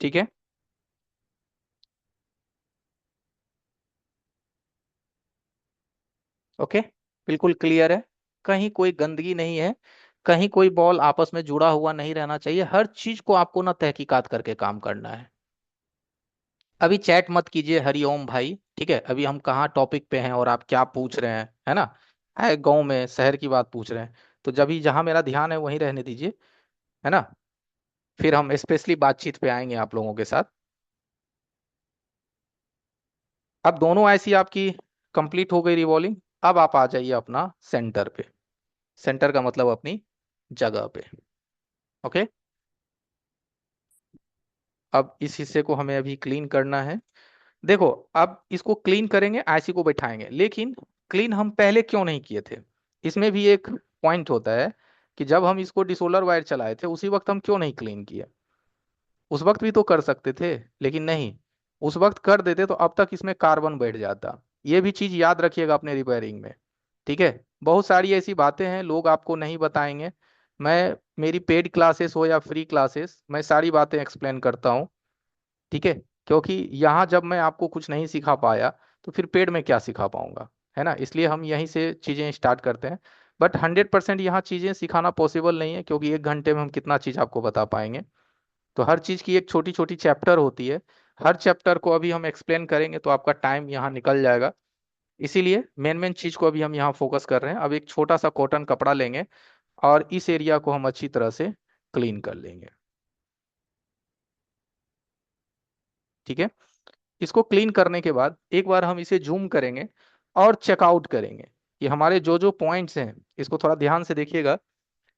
ठीक है। ओके, बिल्कुल क्लियर है। कहीं कोई गंदगी नहीं है, कहीं कोई बॉल आपस में जुड़ा हुआ नहीं रहना चाहिए। हर चीज को आपको ना तहकीकात करके काम करना है। अभी चैट मत कीजिए हरिओम भाई, ठीक है? अभी हम कहाँ टॉपिक पे हैं और आप क्या पूछ रहे हैं, है ना? है गांव में शहर की बात पूछ रहे हैं, तो जब भी जहां मेरा ध्यान है वहीं रहने दीजिए, है ना? फिर हम स्पेशली बातचीत पे आएंगे आप लोगों के साथ। अब दोनों ऐसी आपकी कंप्लीट हो गई रिवॉल्विंग। अब आप आ जाइए अपना सेंटर पे। सेंटर का मतलब अपनी जगह पे। ओके, अब इस हिस्से को हमें अभी क्लीन करना है। देखो, अब इसको क्लीन करेंगे, आईसी को बैठाएंगे, लेकिन क्लीन हम पहले क्यों नहीं किए थे? इसमें भी एक पॉइंट होता है कि जब हम इसको डिसोलर वायर चलाए थे उसी वक्त हम क्यों नहीं क्लीन किए? उस वक्त भी तो कर सकते थे, लेकिन नहीं। उस वक्त कर देते तो अब तक इसमें कार्बन बैठ जाता। ये भी चीज याद रखिएगा अपने रिपेयरिंग में। ठीक है? बहुत सारी ऐसी बातें हैं लोग आपको नहीं बताएंगे। मैं, मेरी पेड क्लासेस हो या फ्री क्लासेस, मैं सारी बातें एक्सप्लेन करता हूँ। ठीक है? क्योंकि यहाँ जब मैं आपको कुछ नहीं सिखा पाया तो फिर पेड में क्या सिखा पाऊंगा? है ना? इसलिए हम यहीं से चीजें स्टार्ट करते हैं। बट 100% यहाँ चीजें सिखाना पॉसिबल नहीं है, क्योंकि 1 घंटे में हम कितना चीज आपको बता पाएंगे। तो हर चीज की एक छोटी छोटी चैप्टर होती है। हर चैप्टर को अभी हम एक्सप्लेन करेंगे तो आपका टाइम यहाँ निकल जाएगा। इसीलिए मेन मेन चीज को अभी हम यहाँ फोकस कर रहे हैं। अब एक छोटा सा कॉटन कपड़ा लेंगे और इस एरिया को हम अच्छी तरह से क्लीन कर लेंगे। ठीक है? इसको क्लीन करने के बाद एक बार हम इसे जूम करेंगे और चेकआउट करेंगे कि हमारे जो जो पॉइंट्स हैं, इसको थोड़ा ध्यान से देखिएगा।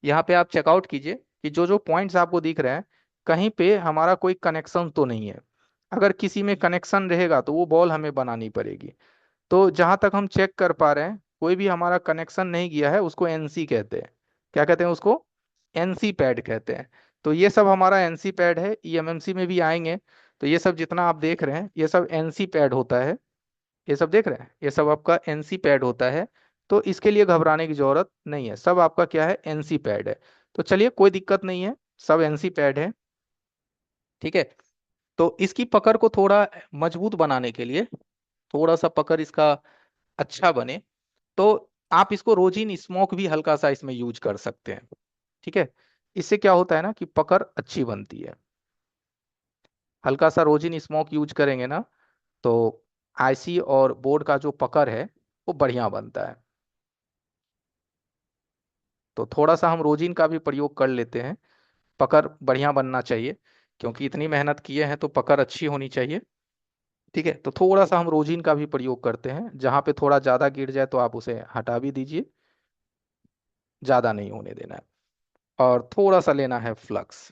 यहाँ पे आप चेकआउट कीजिए कि जो जो पॉइंट्स आपको दिख रहे हैं, कहीं पे हमारा कोई कनेक्शन तो नहीं है। अगर किसी में कनेक्शन रहेगा तो वो बॉल हमें बनानी पड़ेगी। तो जहां तक हम चेक कर पा रहे हैं, कोई भी हमारा कनेक्शन नहीं गया है, उसको एनसी कहते हैं। क्या कहते हैं उसको? एनसी पैड कहते हैं। तो ये सब हमारा एनसी पैड है। ईएमएमसी में भी आएंगे तो ये सब जितना आप देख रहे हैं ये सब एनसी पैड होता है। ये सब देख रहे हैं, ये सब आपका एनसी पैड होता है। तो इसके लिए घबराने की जरूरत नहीं है, सब आपका क्या है, एनसी पैड है। तो चलिए, कोई दिक्कत नहीं है, सब एनसी पैड है। ठीक है? तो इसकी पकड़ को थोड़ा मजबूत बनाने के लिए, थोड़ा सा पकड़ इसका अच्छा बने, तो आप इसको रोजिन स्मोक भी हल्का सा इसमें यूज कर सकते हैं। ठीक है? इससे क्या होता है ना कि पकड़ अच्छी बनती है। हल्का सा रोजिन स्मोक यूज करेंगे ना, तो आईसी और बोर्ड का जो पकड़ है वो बढ़िया बनता है। तो थोड़ा सा हम रोजिन का भी प्रयोग कर लेते हैं। पकड़ बढ़िया बनना चाहिए, क्योंकि इतनी मेहनत किए हैं तो पकड़ अच्छी होनी चाहिए। ठीक है? तो थोड़ा सा हम रोजिन का भी प्रयोग करते हैं। जहां पे थोड़ा ज्यादा गिर जाए तो आप उसे हटा भी दीजिए, ज्यादा नहीं होने देना है। और थोड़ा सा लेना है फ्लक्स।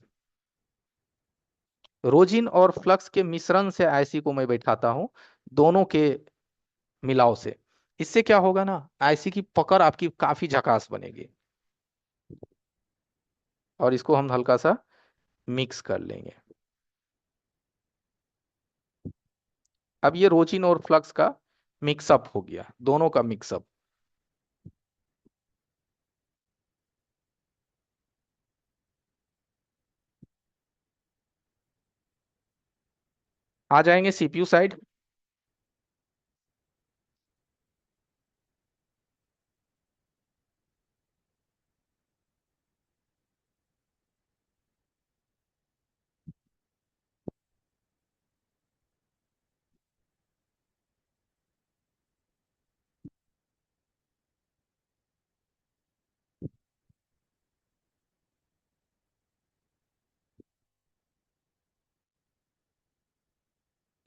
रोजिन और फ्लक्स के मिश्रण से आईसी को मैं बैठाता हूँ, दोनों के मिलाव से। इससे क्या होगा ना, आईसी की पकड़ आपकी काफी झकास बनेगी। और इसको हम हल्का सा मिक्स कर लेंगे। अब ये रोचिन और फ्लक्स का मिक्सअप हो गया, दोनों का मिक्सअप। आ जाएंगे सीपीयू साइड।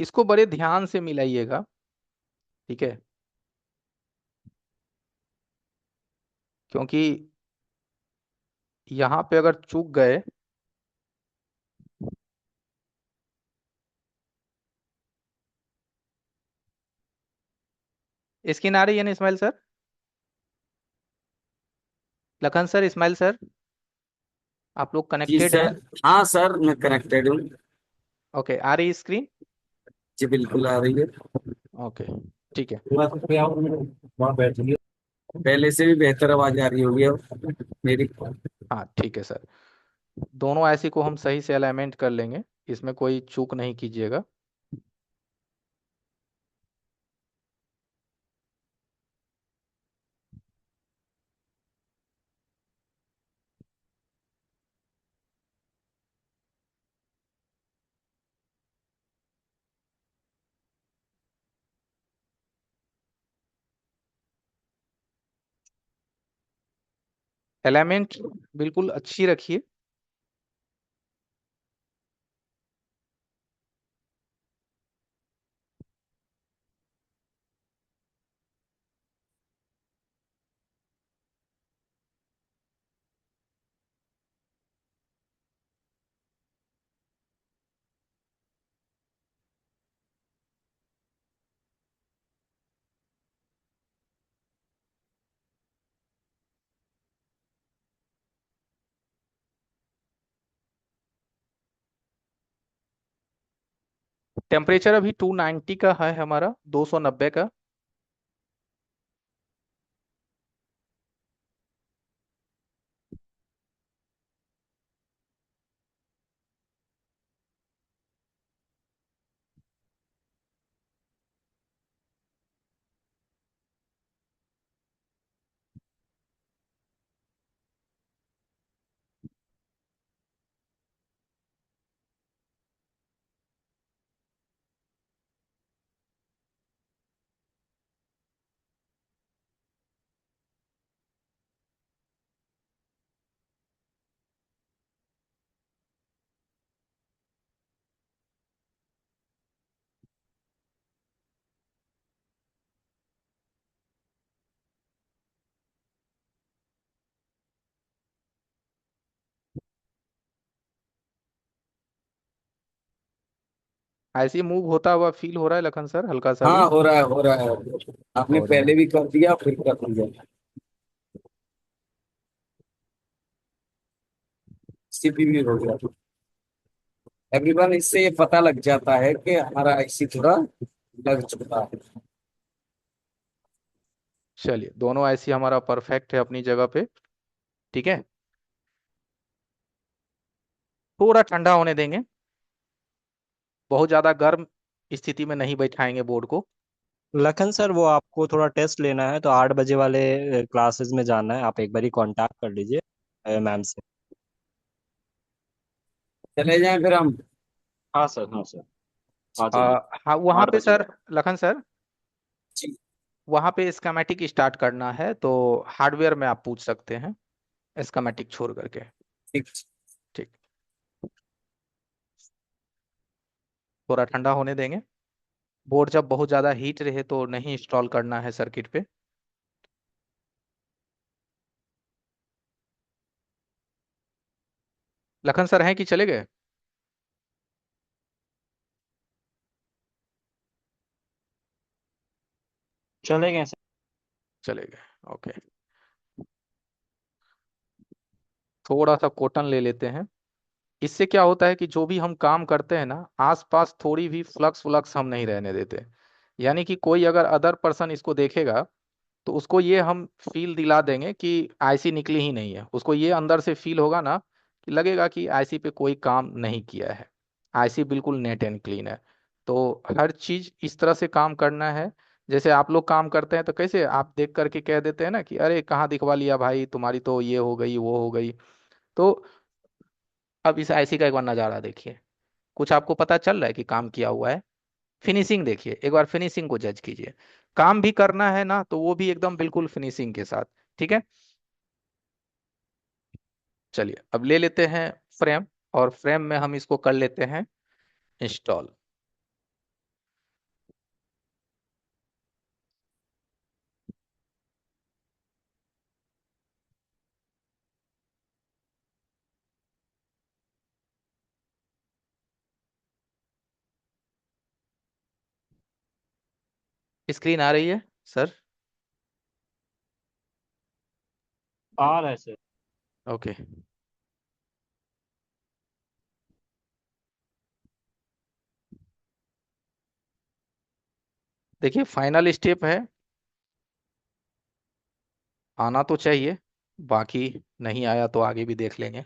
इसको बड़े ध्यान से मिलाइएगा, ठीक है, क्योंकि यहाँ पे अगर चूक गए। इसकी ना रही है ना Ismail sir? Lakhan sir, Ismail sir, आप लोग जी कनेक्टेड हैं? सर। हाँ सर, मैं कनेक्टेड हूँ। ओके, आ रही स्क्रीन? जी बिल्कुल आ रही है। ओके, ठीक है। वहाँ बैठ लिया। पहले से भी बेहतर आवाज आ रही होगी अब मेरी। हाँ ठीक है सर, दोनों ऐसी को हम सही से अलाइनमेंट कर लेंगे, इसमें कोई चूक नहीं कीजिएगा। अलाइनमेंट बिल्कुल अच्छी रखिए। टेम्परेचर अभी 290 का है हमारा, 290 का। ऐसे मूव होता हुआ फील हो रहा है लखन सर, हल्का सा भी? हाँ हो रहा है, हो रहा है। आपने बहुत बढ़िया। पहले भी कर दिया, फिर कर दिया। सीपीयू हो गया। एवरीवन, इससे ये पता लग जाता है कि हमारा आईसी थोड़ा लग चुका है। चलिए, दोनों ऐसी हमारा परफेक्ट है अपनी जगह पे, ठीक है। थोड़ा ठंडा होने देंगे, बहुत ज्यादा गर्म स्थिति में नहीं बैठाएंगे बोर्ड को। लखन सर, वो आपको थोड़ा टेस्ट लेना है तो 8 बजे वाले क्लासेस में जाना है, आप एक बार ही कांटेक्ट कर लीजिए मैम से। चले जाएं फिर हम। हाँ सर, हाँ सर, आ जाइए। हाँ, वहाँ आठ पे बजे सर, लखन सर, जी। वहाँ पे स्कीमेटिक स्टार्ट करना है तो हार्डवेयर में आप पूछ सकते हैं, स्कीमेटिक छोड़ करके। ठीक। ठीक, थोड़ा ठंडा होने देंगे। बोर्ड जब बहुत ज़्यादा हीट रहे तो नहीं इंस्टॉल करना है सर्किट पे। लखन सर हैं कि चले गए? चले गए सर। चले गए, ओके। थोड़ा सा कॉटन ले लेते हैं। इससे क्या होता है कि जो भी हम काम करते हैं ना, आसपास थोड़ी भी फ्लक्स फ्लक्स हम नहीं रहने देते। यानी कि कोई अगर अदर पर्सन इसको देखेगा तो उसको ये हम फील दिला देंगे कि आईसी निकली ही नहीं है। उसको ये अंदर से फील होगा ना कि लगेगा कि आईसी पे कोई काम नहीं किया है, आईसी बिल्कुल नेट एंड क्लीन है। तो हर चीज इस तरह से काम करना है। जैसे आप लोग काम करते हैं तो कैसे आप देख करके कह देते हैं ना कि अरे कहाँ दिखवा लिया भाई, तुम्हारी तो ये हो गई वो हो गई। तो अब इस आईसी का एक बार नज़ारा देखिए, कुछ आपको पता चल रहा है कि काम किया हुआ है। फिनिशिंग देखिए, एक बार फिनिशिंग को जज कीजिए। काम भी करना है ना तो वो भी एकदम बिल्कुल फिनिशिंग के साथ। ठीक है, चलिए अब ले लेते हैं फ्रेम, और फ्रेम में हम इसको कर लेते हैं इंस्टॉल। स्क्रीन आ रही है सर? आ रहा है सर। ओके। देखिए फाइनल स्टेप है, आना तो चाहिए, बाकी नहीं आया तो आगे भी देख लेंगे।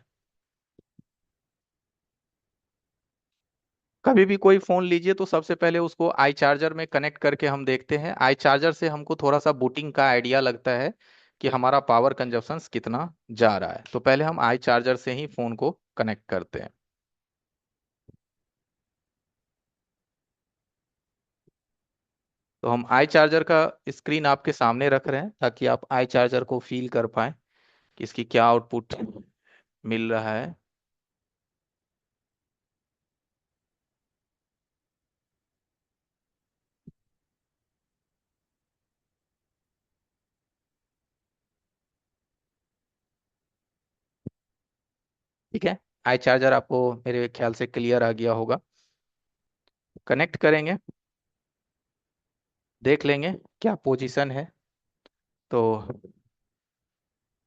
कभी भी कोई फोन लीजिए तो सबसे पहले उसको आई चार्जर में कनेक्ट करके हम देखते हैं। आई चार्जर से हमको थोड़ा सा बूटिंग का आइडिया लगता है कि हमारा पावर कंजप्शन कितना जा रहा है। तो पहले हम आई चार्जर से ही फोन को कनेक्ट करते हैं। तो हम आई चार्जर का स्क्रीन आपके सामने रख रहे हैं ताकि आप आई चार्जर को फील कर पाए कि इसकी क्या आउटपुट मिल रहा है। ठीक है, आई चार्जर आपको मेरे ख्याल से क्लियर आ गया होगा। कनेक्ट करेंगे, देख लेंगे क्या पोजीशन है। तो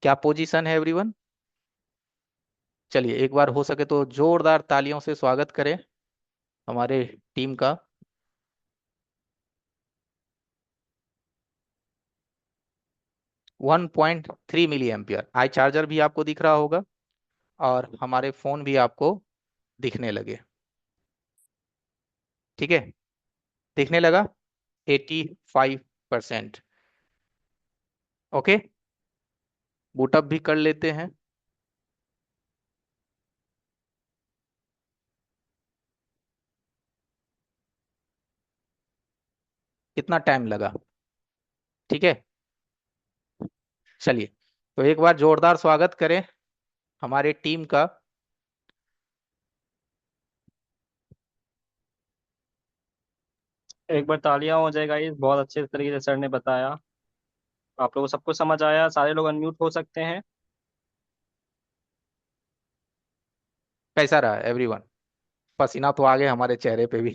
क्या पोजीशन है एवरीवन? चलिए एक बार हो सके तो जोरदार तालियों से स्वागत करें हमारे टीम का। 1.3 मिली एम्पियर आई चार्जर भी आपको दिख रहा होगा, और हमारे फोन भी आपको दिखने लगे। ठीक है, दिखने लगा 85%। ओके, बूटअप भी कर लेते हैं। कितना टाइम लगा? ठीक है, चलिए तो एक बार जोरदार स्वागत करें हमारे टीम का। एक बार तालियां हो जाएगा, ये बहुत अच्छे तरीके से सर ने बताया। आप लोगों को सबको समझ आया? सारे लोग अनम्यूट हो सकते हैं। कैसा रहा एवरीवन? पसीना तो आ गए हमारे चेहरे पे भी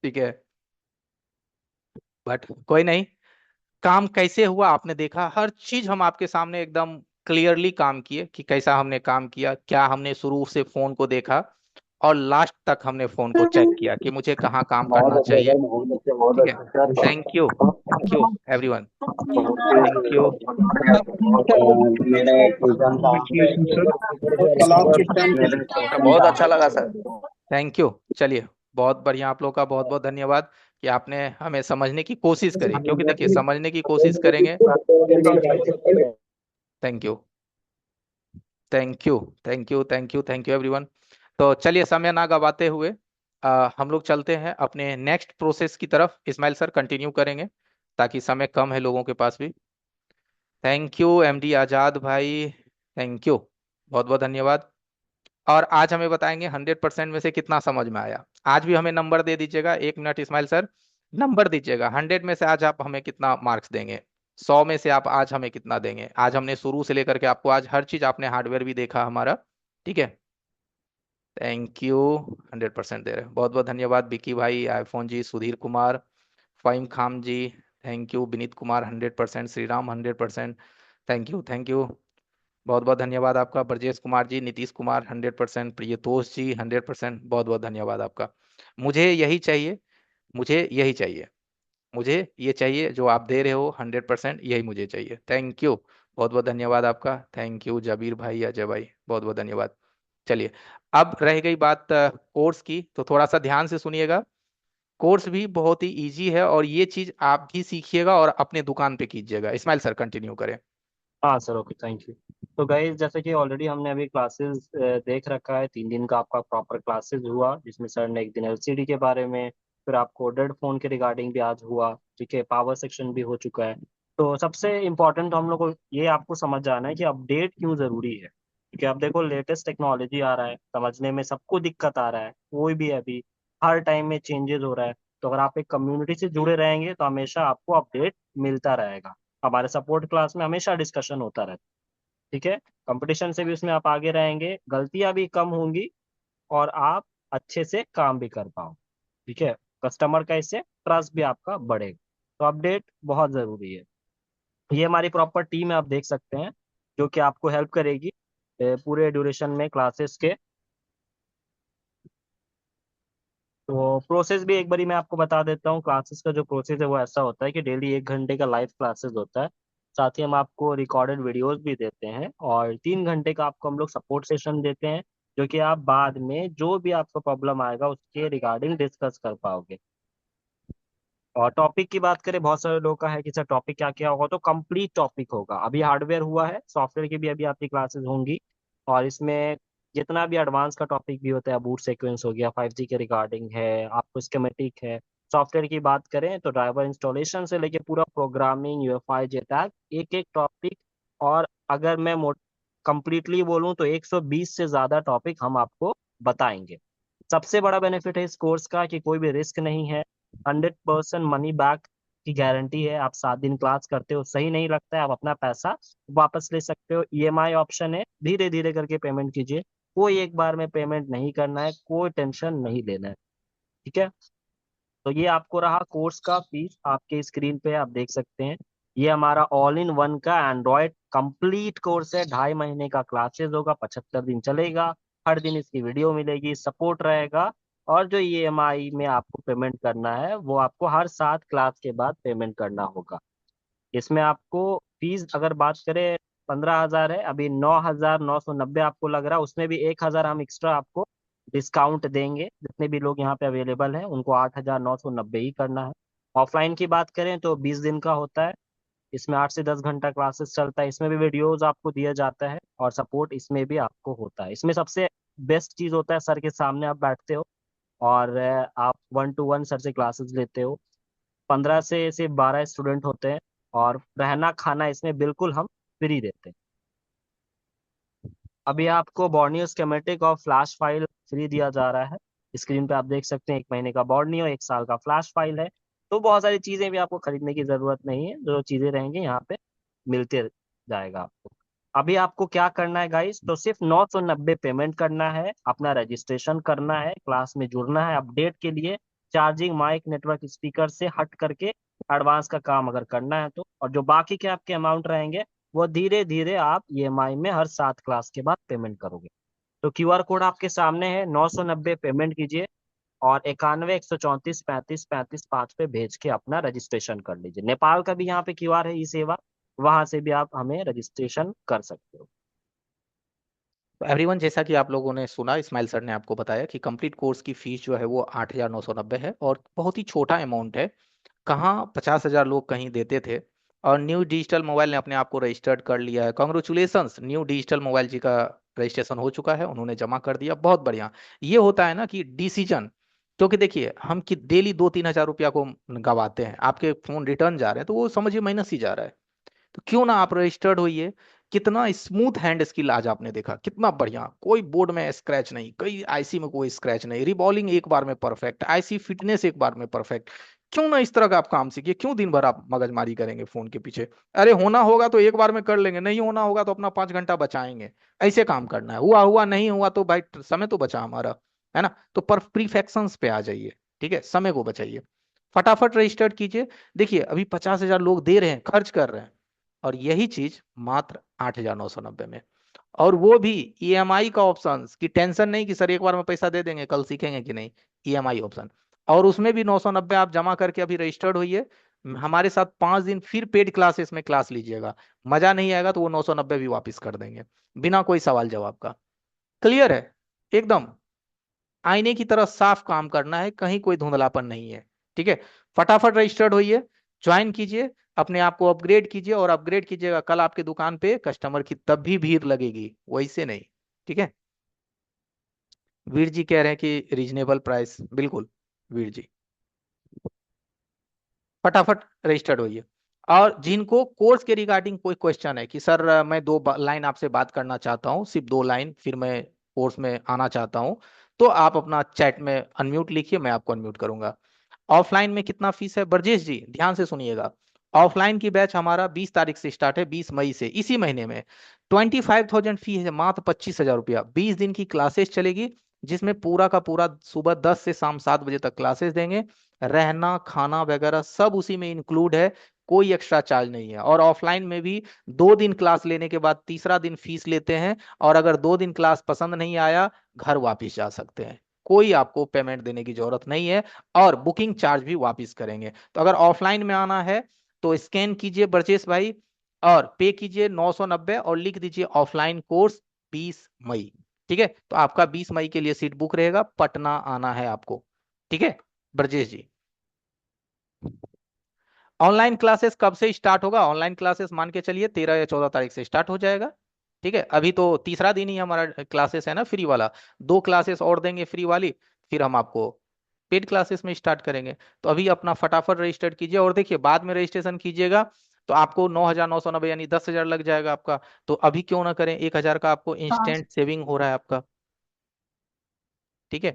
ठीक है, बट कोई नहीं। काम कैसे हुआ आपने देखा, हर चीज हम आपके सामने एकदम क्लियरली काम किए कि कैसा हमने काम किया, क्या हमने शुरू से फोन को देखा और लास्ट तक हमने फोन को चेक किया कि मुझे कहाँ काम बहुत करना अच्छा चाहिए। सर, बहुत अच्छा, बहुत ठीक है, अच्छा sir. Thank you everyone, thank you. मेरा एक क्वेश्चन था। क्लास के टाइम मेरा एक क्वेश्चन बहुत था। अच्छा लगा सर, थैंक यू। चलिए बहुत बढ़िया, आप लोग का बहुत बहुत धन्यवाद कि आपने हमें समझने की कोशिश करी, क्योंकि देखिए समझने की कोशिश करेंगे। Thank you, thank you, thank you, thank you, thank you everyone. तो चलिए समय ना गवाते हुए हम लोग चलते हैं अपने नेक्स्ट प्रोसेस की तरफ। इस्माइल सर कंटिन्यू करेंगे ताकि समय कम है लोगों के पास भी। थैंक यू एमडी आजाद भाई, थैंक यू, बहुत बहुत धन्यवाद। और आज हमें बताएंगे 100% में से कितना समझ में आया। आज भी हमें नंबर दे दीजिएगा, 1 मिनट इस्माइल सर, नंबर दीजिएगा 100 में से आज आप हमें कितना मार्क्स देंगे। 100 में से आप आज हमें कितना देंगे? आज हमने शुरू से लेकर के आपको आज हर चीज, आपने हार्डवेयर भी देखा हमारा। ठीक है, थैंक यू, 100% दे रहे हैं, बहुत बहुत धन्यवाद। बिकी भाई, आईफोन जी, सुधीर कुमार, फाइम खाम ji, thank you. Vineet Kumar 100%, Shriram 100%, thank you, thank you. बहुत बहुत धन्यवाद आपका ब्रजेश कुमार जी, नीतीश कुमार 100%, प्रियतोष जी 100%, बहुत बहुत धन्यवाद आपका। मुझे यही चाहिए, मुझे यही चाहिए, मुझे ये चाहिए जो आप दे रहे हो 100%, यही मुझे चाहिए। थैंक यू, बहुत बहुत धन्यवाद आपका। थैंक यू जबीर भाई, अजय भाई, बहुत बहुत धन्यवाद। चलिए, अब रह गई बात कोर्स की, तो थोड़ा सा ध्यान से सुनिएगा। कोर्स भी बहुत ही इजी है और ये चीज आप भी सीखिएगा और अपने दुकान पे कीजिएगा। इस्माइल सर कंटिन्यू करें। हाँ सर, ओके, थैंक यू। तो गाइज, जैसे कि ऑलरेडी हमने अभी क्लासेस देख रखा है, 3 दिन का आपका प्रॉपर क्लासेस हुआ, जिसमें सर ने एक दिन एलसीडी के बारे में, फिर आपको डेड फोन के रिगार्डिंग भी आज हुआ, ठीक है, पावर सेक्शन भी हो चुका है। तो सबसे इम्पोर्टेंट हम लोग को ये आपको समझ जाना है कि अपडेट क्यों ज़रूरी है, क्योंकि अब देखो लेटेस्ट टेक्नोलॉजी आ रहा है, समझने में सबको दिक्कत आ रहा है, कोई भी अभी हर टाइम में चेंजेस हो रहा है। तो अगर आप एक कम्युनिटी से जुड़े रहेंगे तो हमेशा आपको अपडेट मिलता रहेगा। हमारे सपोर्ट क्लास में हमेशा डिस्कशन होता रहता है, ठीक है। कंपटीशन से भी उसमें आप आगे रहेंगे, गलतियां भी कम होंगी, और आप अच्छे से काम भी कर पाओ, ठीक है। कस्टमर का इससे ट्रस्ट भी आपका बढ़ेगा। तो अपडेट बहुत जरूरी है। ये हमारी प्रॉपर टीम है, आप देख सकते हैं, जो कि आपको हेल्प करेगी पूरे ड्यूरेशन में क्लासेस के। तो प्रोसेस भी एक बारी मैं आपको बता देता हूँ। क्लासेस का जो प्रोसेस है वो ऐसा होता है कि डेली 1 घंटे का लाइव क्लासेस होता है। साथ ही हम आपको रिकॉर्डेड वीडियोस भी देते हैं, और 3 घंटे का आपको हम लोग सपोर्ट सेशन देते हैं, जो कि आप बाद में जो भी आपको प्रॉब्लम आएगा उसके रिगार्डिंग डिस्कस कर पाओगे। और टॉपिक की बात करें, बहुत सारे लोगों का है कि सर टॉपिक क्या क्या होगा, तो कंप्लीट टॉपिक होगा। अभी हार्डवेयर हुआ है, सॉफ्टवेयर की भी अभी आपकी क्लासेस होंगी, और इसमें जितना भी एडवांस का टॉपिक भी होता है, बूट सीक्वेंस हो गया, 5G के रिगार्डिंग है, आपको स्कीमेटिक है। सॉफ्टवेयर की बात करें तो ड्राइवर इंस्टॉलेशन से लेके पूरा प्रोग्रामिंग, यूएफआई, जेटैग, एक एक टॉपिक। और अगर मैं कंप्लीटली बोलूँ तो 120 से ज़्यादा टॉपिक हम आपको बताएंगे। सबसे बड़ा बेनिफिट है इस कोर्स का कि कोई भी रिस्क नहीं है, 100% मनी बैक की गारंटी है। आप 7 दिन क्लास करते हो, सही नहीं लगता है, आप अपना पैसा वापस ले सकते हो। ईएमआई ऑप्शन है, धीरे धीरे करके पेमेंट कीजिए, कोई एक बार में पेमेंट नहीं करना है, कोई टेंशन नहीं लेना है, ठीक है। तो ये आपको रहा कोर्स का फीस, आपके स्क्रीन पे आप देख सकते हैं। ये हमारा ऑल इन वन का एंड्रॉयड कंप्लीट कोर्स है, 2.5 महीने का क्लासेस होगा, 75 दिन चलेगा। हर दिन इसकी वीडियो मिलेगी, सपोर्ट रहेगा। और जो ईएमआई में आपको पेमेंट करना है वो आपको हर 7 क्लास के बाद पेमेंट करना होगा। इसमें आपको फीस अगर बात करें 15,000 है, अभी 9,990 आपको लग रहा है, उसमें भी 1,000 हम एक्स्ट्रा आपको डिस्काउंट देंगे। जितने भी लोग यहाँ पे अवेलेबल हैं उनको 8,990 ही करना है। ऑफलाइन की बात करें तो 20 दिन का होता है, इसमें 8 से 10 घंटा क्लासेस चलता है, इसमें भी वीडियोज आपको दिया जाता है, और सपोर्ट इसमें भी आपको होता है। इसमें सबसे बेस्ट चीज होता है, सर के सामने आप बैठते हो, और आप 1 to 1 सर से क्लासेस लेते हो। 15 से सिर्फ 12 स्टूडेंट होते हैं, और रहना खाना इसमें बिल्कुल हम फ्री देते हैं। अभी आपको बॉर्नियो स्कीमेटिक और फ्लैश फाइल फ्री दिया जा रहा है। स्क्रीन पे आप देख सकते हैं, 1 महीने का बॉर्नियो, 1 साल का फ्लैश फाइल है। तो बहुत सारी चीजें भी आपको खरीदने की जरूरत नहीं है, जो चीजें रहेंगी यहाँ पे मिलते जाएगा आपको। अभी आपको क्या करना है गाइस, तो सिर्फ 990 पेमेंट करना है, अपना रजिस्ट्रेशन करना है, क्लास में जुड़ना है अपडेट के लिए। चार्जिंग माइक नेटवर्क स्पीकर से हट करके एडवांस का काम अगर करना है तो, और जो बाकी के आपके अमाउंट रहेंगे वो धीरे धीरे आप ईएमआई में हर 7 क्लास के बाद पेमेंट करोगे। तो क्यूआर कोड आपके सामने है, 990 पेमेंट कीजिए, और 91 134 35 35 5 पे भेज के अपना रजिस्ट्रेशन कर लीजिए। नेपाल का भी यहाँ पे क्यूआर है, ई सेवा, वहां से भी आप हमें रजिस्ट्रेशन कर सकते हो। तो एवरीवन, जैसा कि आप लोगों ने सुना, इस्माइल सर ने आपको बताया कि कंप्लीट कोर्स की फीस जो है वो 8,990 है और बहुत ही छोटा अमाउंट है। कहाँ 50,000 लोग कहीं देते थे, और न्यू डिजिटल मोबाइल ने अपने आप को रजिस्टर्ड कर लिया है। कॉन्ग्रेचुलेसन्स, न्यू डिजिटल मोबाइल जी का रजिस्ट्रेशन हो चुका है, उन्होंने जमा कर दिया, बहुत बढ़िया। ये होता है ना कि डिसीजन, क्योंकि देखिए हम कि डेली 2-3 हजार रुपया को गवाते हैं, आपके फोन रिटर्न जा रहे हैं तो वो समझिए माइनस ही जा रहा है। तो क्यों ना आप रजिस्टर्ड होइए। कितना स्मूथ हैंड स्किल आज आपने देखा, कितना बढ़िया, कोई बोर्ड में स्क्रैच नहीं, कई आईसी में कोई स्क्रैच नहीं, रिबॉलिंग एक बार में परफेक्ट, आईसी फिटनेस एक बार में परफेक्ट। क्यों ना इस तरह का आप काम सीखिए, क्यों दिन भर आप मगजमारी करेंगे फोन के पीछे। अरे होना होगा तो एक बार में कर लेंगे, नहीं होना होगा तो अपना 5 घंटा बचाएंगे। ऐसे काम करना है, हुआ हुआ, नहीं हुआ तो भाई समय तो बचा हमारा, है ना। तो पर प्रीफेक्शंस पे आ जाइए, ठीक है, समय को बचाइए, फटाफट रजिस्टर्ड कीजिए। देखिए अभी 50,000 लोग दे रहे हैं, खर्च कर रहे हैं, और यही चीज मात्र 8,990 में। और वो भी ईएमआई का ऑप्शन, की टेंशन नहीं कि सर एक बार में पैसा दे देंगे, कल सीखेंगे कि नहीं, ईएमआई ऑप्शन। और उसमें भी 990 आप जमा करके अभी रजिस्टर्ड होइए, हमारे साथ 5 दिन फिर पेड क्लासेस में क्लास लीजिएगा। मजा नहीं आएगा तो वो 990 भी वापस कर देंगे, बिना कोई सवाल जवाब का। क्लियर है एकदम, आईने की तरह साफ काम करना है, कहीं कोई धुंधलापन नहीं है। ठीक है, फटाफट रजिस्टर्ड होइए, ज्वाइन कीजिए, अपने आप को अपग्रेड कीजिए, और अपग्रेड कीजिएगा, कल आपके दुकान पे कस्टमर की तब भी भीड़ लगेगी, वैसे नहीं। ठीक है, वीर जी कह रहे हैं कि रीजनेबल प्राइस, बिल्कुल वीर जी, फटाफट रजिस्टर्ड होइए। और जिनको कोर्स के रिगार्डिंग कोई क्वेश्चन है कि सर मैं दो लाइन आपसे बात करना चाहता हूँ, सिर्फ 2 लाइन, फिर मैं कोर्स में आना चाहता हूँ, तो आप अपना चैट में अनम्यूट लिखिए, मैं आपको अनम्यूट करूंगा। ऑफलाइन में कितना फीस है ब्रजेश जी, ध्यान से सुनिएगा। ऑफलाइन की बैच हमारा 20 तारीख से स्टार्ट है, 20 मई से, इसी महीने में। 25,000 फी है, मात्र 25,000 रुपया। 20 दिन की क्लासेस चलेगी, जिसमें पूरा का पूरा सुबह 10 से शाम 7 बजे तक क्लासेस देंगे। रहना खाना वगैरह सब उसी में इंक्लूड है, कोई एक्स्ट्रा चार्ज नहीं है। और ऑफलाइन में भी 2 दिन क्लास लेने के बाद तीसरा दिन फीस लेते हैं, और अगर 2 दिन क्लास पसंद नहीं आया, घर वापिस जा सकते हैं, कोई आपको पेमेंट देने की जरूरत नहीं है। और बुकिंग चार्ज भी वापस करेंगे। तो अगर ऑफलाइन में आना है तो स्कैन कीजिए ब्रजेश भाई, और पे कीजिए 990, और लिख दीजिए ऑफलाइन कोर्स 20 मई। ठीक है, तो आपका 20 मई के लिए सीट बुक रहेगा, पटना आना है आपको। ठीक है ब्रजेश जी। ऑनलाइन क्लासेस कब से स्टार्ट होगा? ऑनलाइन क्लासेस मान के चलिए 13 या 14 तारीख से स्टार्ट हो जाएगा। ठीक है, अभी तो तीसरा दिन ही हमारा क्लासेस है ना, फ्री वाला। 2 क्लासेस और देंगे फ्री वाली, फिर हम आपको पेड क्लासेस में स्टार्ट करेंगे। तो अभी अपना फटाफट रजिस्टर कीजिए, और देखिए बाद में रजिस्ट्रेशन कीजिएगा तो आपको 9,990 यानी 10,000 लग जाएगा आपका। तो अभी क्यों ना करें, 1,000 का आपको हाँ इंस्टेंट सेविंग हो रहा है आपका। ठीक है,